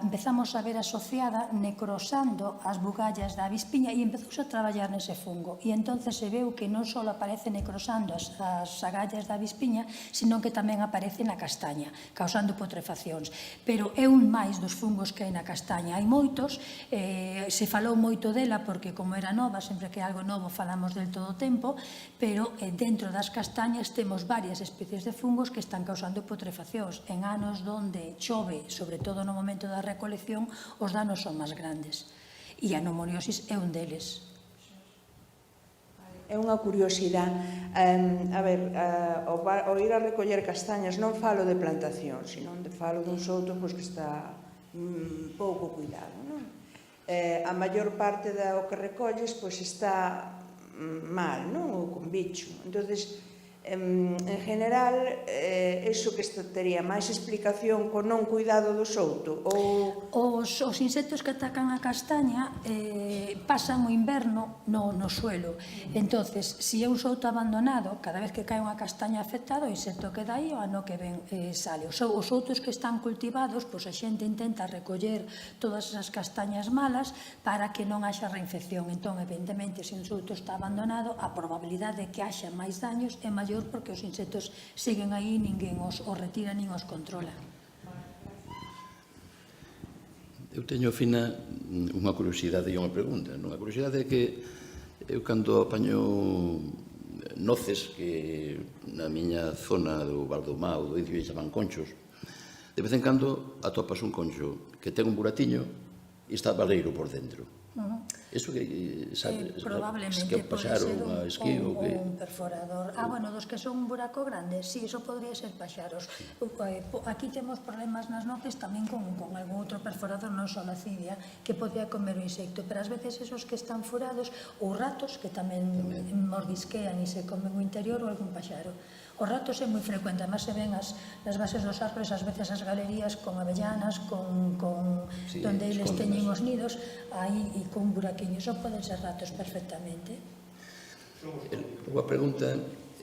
empezamos a ver asociada necrosando as bugallas da avispiña e empezou a traballar nese fungo e entonces se veu que non só aparece necrosando as agallas da avispiña, sino que tamén aparece na castaña, causando putrefaccións. Pero é un máis dos fungos que hai na castaña. Hai moitos, se falou moito dela porque como era nova, sempre que é algo novo falamos del todo o tempo, pero dentro das castañas temos varias especies de fungos que están causando putrefaccións. En anos donde chove, sobre todo no momento da recolección, os danos son máis grandes. E a pneumoniosis é un deles. É unha curiosidade. A ver, ao ir a recoller castañas non falo de plantación, sino falo dun souto que está pouco cuidado. A maior parte do que recolles está mal, ou con bicho. Entonces, en general, iso que tería máis explicación co non cuidado do souto? Os insectos que atacan a castaña pasan o inverno no suelo. Entonces, se é un souto abandonado, cada vez que cae unha castaña afectada, o insecto queda aí, o ano que ven sale. Os soutos que están cultivados, a xente intenta recoller todas esas castañas malas para que non haxa reinfección. Entón, evidentemente, se un souto está abandonado, a probabilidade de que haxa máis daños é maior porque os insectos siguen aí e ninguén os retira nin os controla. Eu teño, Fina, unha curiosidade e unha pregunta. A curiosidade é que eu cando apaño noces que na miña zona do Valdomao, do Incio, chaman conchos, de vez en cando atopas un concho que ten un buratiño e está baleiro por dentro. Iso que sabe, probablemente que pode paxaro, ser unha esquí ou que... un perforador. Bueno, dos que son un buraco grande, sí, iso podría ser paxaros. Aquí temos problemas nas noces tamén con algún outro perforador, non só a cidia, que podría comer o insecto, pero ás veces esos que están furados, ou ratos que tamén mordisquean e se comen o interior ou algún paxaro. Os ratos é moi frecuente, además se ven nas bases dos árboles, ás veces as galerías con avellanas, donde eles teñen os nidos, aí e con un buraquiño, iso poden ser ratos perfectamente. Unha pregunta,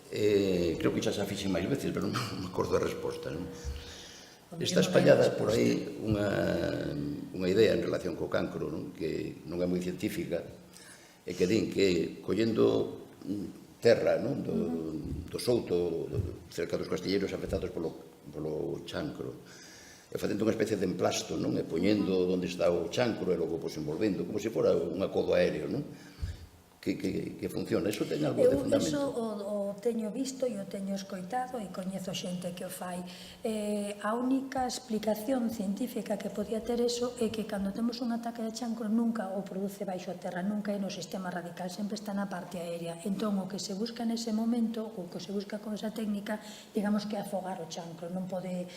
creo que xa se fixen máis veces, pero non me acordo a resposta. Está espallada por aí unha idea en relación co cancro, que non é moi científica, e que din que collendo terra do souto cerca dos castilleiros afectados polo chancro e facendo unha especie de emplasto e poñendo onde está o chancro e logo envolvendo como se fora un acodo aéreo que funciona. Iso ten algo de fundamento? Iso o teño visto e o teño escoitado e coñezo xente que o fai. A única explicación científica que podía ter eso é que cando temos un ataque de chancro nunca o produce baixo a terra, nunca é no sistema radical, sempre está na parte aérea. Entón, o que se busca nese momento, o que se busca con esa técnica, digamos que afogar o chancro, non pode,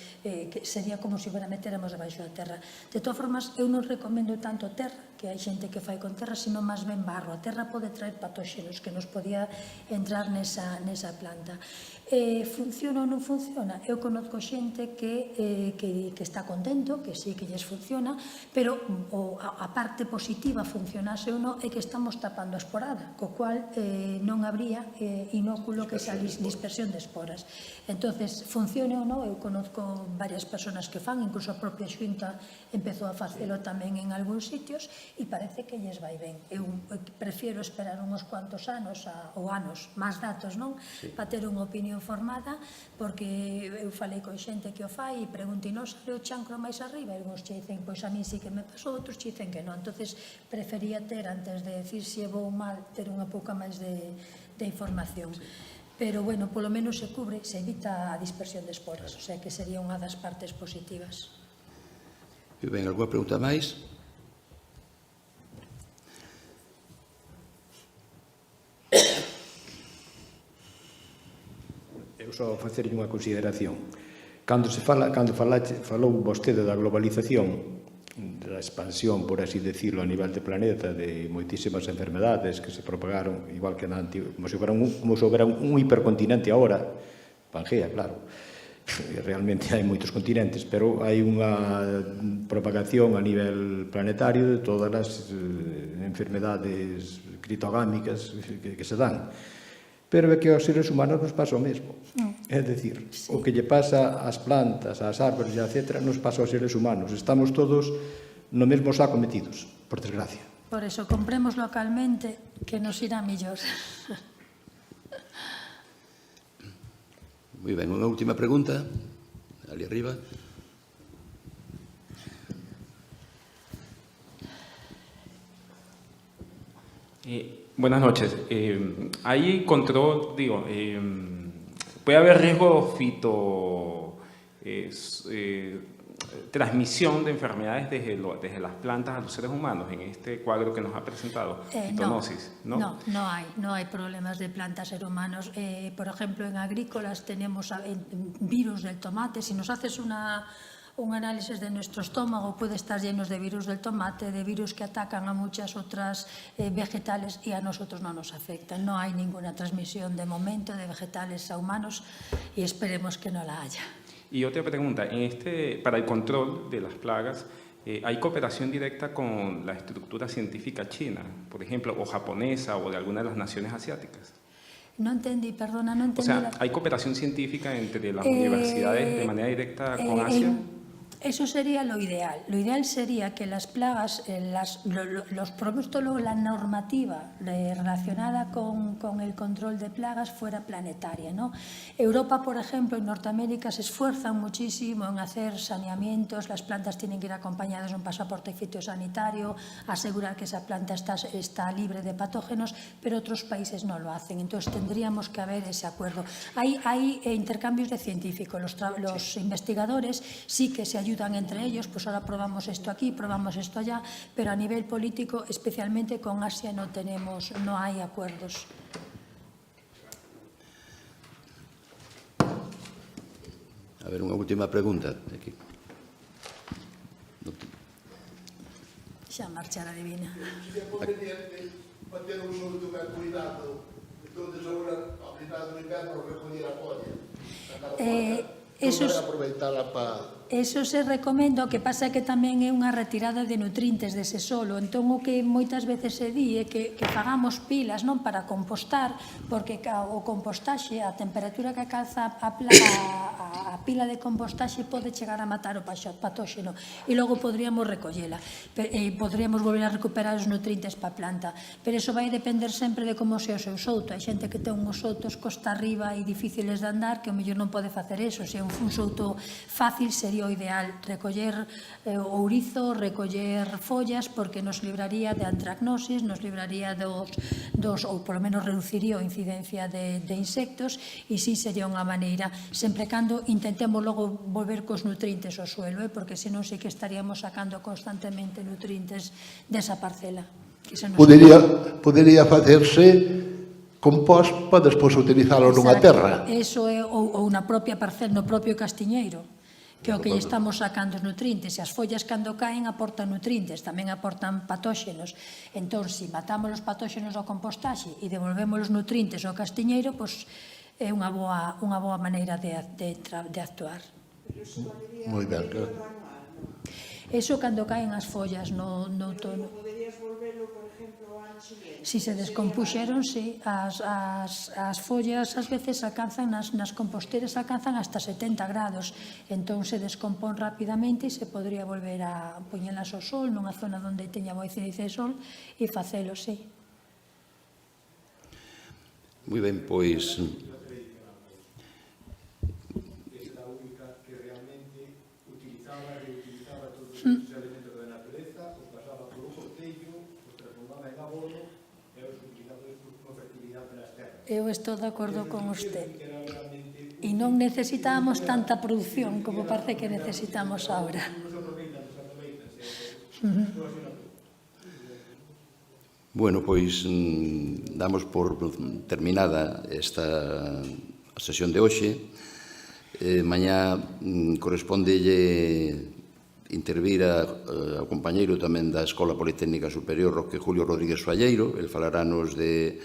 sería como se metéramos debaixo da terra. De todas formas, eu non recomendo tanto terra, que hai xente que fai con terra, sino máis ben barro. A terra pode traer patóxenos que nos podía entrar nesa planta. Funciona ou non funciona? Eu conozco xente que está contento, que sí que lles funciona, pero a parte positiva, funcionase ou non, é que estamos tapando a esporada, co cual non habría inóculo que esa dispersión de esporas. Entonces, funcione ou non, eu conozco varias personas que fan, incluso a propia Xunta empezou a facelo tamén en algúns sitios, e parece que lles vai ben. Eu prefiero esperar uns cuantos anos ou anos, máis datos, non? Para ter unha opinión formada, porque eu falei con xente que o fai e preguntei, non sale o chancro máis arriba? E uns che dicen, pois a mí sí que me pasou, outros che dicen que non. Entonces, prefería ter, antes de decir se é bo ou mal, ter unha pouca máis de información. Pero, bueno, polo menos se cubre, se evita a dispersión de esporas, o sea que sería unha das partes positivas. Ben, alguna pregunta máis? eu só facerlle unha consideración. Cando falou vostede da globalización, da expansión, por así decirlo, a nivel de planeta, de moitísimas enfermedades que se propagaron, igual que como se houbera un hipercontinente agora, Pangea, claro, realmente hai moitos continentes, pero hai unha propagación a nivel planetario de todas as enfermedades criptogámicas que se dan. Pero é que aos seres humanos nos pasa o mesmo. É dicir, o que lle pasa ás plantas, ás árbores, etc., nos pasa aos seres humanos. Estamos todos no mesmo saco metidos, por desgracia. Por eso, compremos localmente, que nos irá mellor. Moi ben, unha última pregunta, ali arriba. Buenas noches. Hay control, puede haber riesgo transmisión de enfermedades desde las plantas a los seres humanos en este cuadro que nos ha presentado, fitonosis, ¿no? No hay problemas de plantas ser humanos. Por ejemplo, en agrícolas tenemos virus del tomate. Si nos haces un análisis de nuestro estómago, puede estar lleno de virus del tomate, de virus que atacan a muchas otras vegetales y a nosotros no nos afectan. No hay ninguna transmisión de momento de vegetales a humanos y esperemos que no la haya. Y otra pregunta, para el control de las plagas, ¿hay cooperación directa con la estructura científica china, por ejemplo, o japonesa o de alguna de las naciones asiáticas? No entendí, perdona, no entendí. O sea, ¿hay cooperación científica entre las universidades de manera directa con Asia? Eso sería lo ideal. Lo ideal sería que las plagas, los productos, la normativa relacionada con el control de plagas fuera planetaria, ¿no? Europa, por ejemplo, en Norteamérica se esfuerzan muchísimo en hacer saneamientos. Las plantas tienen que ir acompañadas de un pasaporte fitosanitario, asegurar que esa planta está libre de patógenos, pero otros países no lo hacen. Entonces tendríamos que haber ese acuerdo. Hay intercambios de científicos. Los investigadores sí que se ayudan entre ellos, pues ahora probamos esto aquí, probamos esto allá, pero a nivel político, especialmente con Asia, no hay acuerdos. A ver, unha última pregunta. Aquí. Xa marcha la divina. É conveniente manter un solto ben cuidado, entón agora, ao final do inverno, recoller a polla. Eso aproveitala para... Eso se recomenda, o que pasa é que tamén é unha retirada de nutrientes dese solo. Entón, o que moitas veces se di é que fagamos pilas non para compostar, porque o compostaxe, a temperatura que alcanza a pila de compostaxe pode chegar a matar o patóxeno e logo podríamos recollela. Podríamos volver a recuperar os nutrientes para a planta. Pero eso vai depender sempre de como sea o seu souto. Hai xente que ten uns soutos costa arriba e difíciles de andar que o mellor non pode facer eso. Se é un souto fácil, sería o ideal recoller ourizo, recoller follas, porque nos libraría de antracnosis, nos libraría ou polo menos reduciría a incidencia de insectos, e sí sería unha maneira, sempre cando intentemos logo volver cos nutrientes ao suelo, porque senón sí que estaríamos sacando constantemente nutrientes desa parcela. Podería facerse compost para despois utilizalo nunha terra. Eso é ou na propia parcela, no propio castiñeiro, que é o que lle estamos sacando os nutrientes. E as follas, cando caen, aportan nutrientes, tamén aportan patóxenos. Entón, se matamos os patóxenos ao compostaxe e devolvemos os nutrientes ao castiñeiro, pois é unha boa maneira de actuar. Moi ben, claro. Eso cando caen as follas no outono. Poderías volvelo, por exemplo, ano seguinte? Si se descompuxeron, si, as follas ás veces alcanzan, nas composteras alcanzan hasta 70 grados, entón se descompón rapidamente e se podría volver a poñelas ao sol nunha zona onde teña boa incidencia de sol e facelo, si. Moi ben, pois... Os elementos da natureza, os pasaba por un cortello, os transformaba en abono e os utilizaba como fertilidade nas terras. Eu estou de acordo con usted. E non necesitábamos tanta produción como parece que necesitamos ahora. Bueno, pois damos por terminada esta sesión de hoxe. Mañá correspondelle intervir ao compañeiro tamén da Escola Politécnica Superior, Roque Julio Rodríguez Falleiro. El falarános de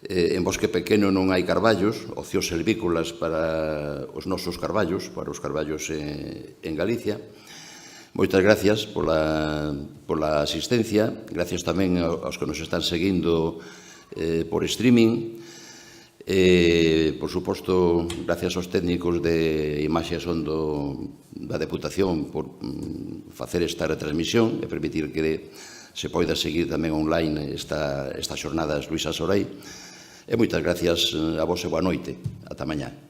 en Bosque Pequeno non hai carballos, ocios silvícolas para os nosos carballos, para os carballos en Galicia. Moitas gracias pola asistencia, gracias tamén aos que nos están seguindo por streaming. Por suposto, gracias aos técnicos de imaxe e son da Deputación por facer esta retransmisión e permitir que se poida seguir tamén online estas xornadas Luisa Sorei. E moitas gracias a vos e boa noite. Ata mañá.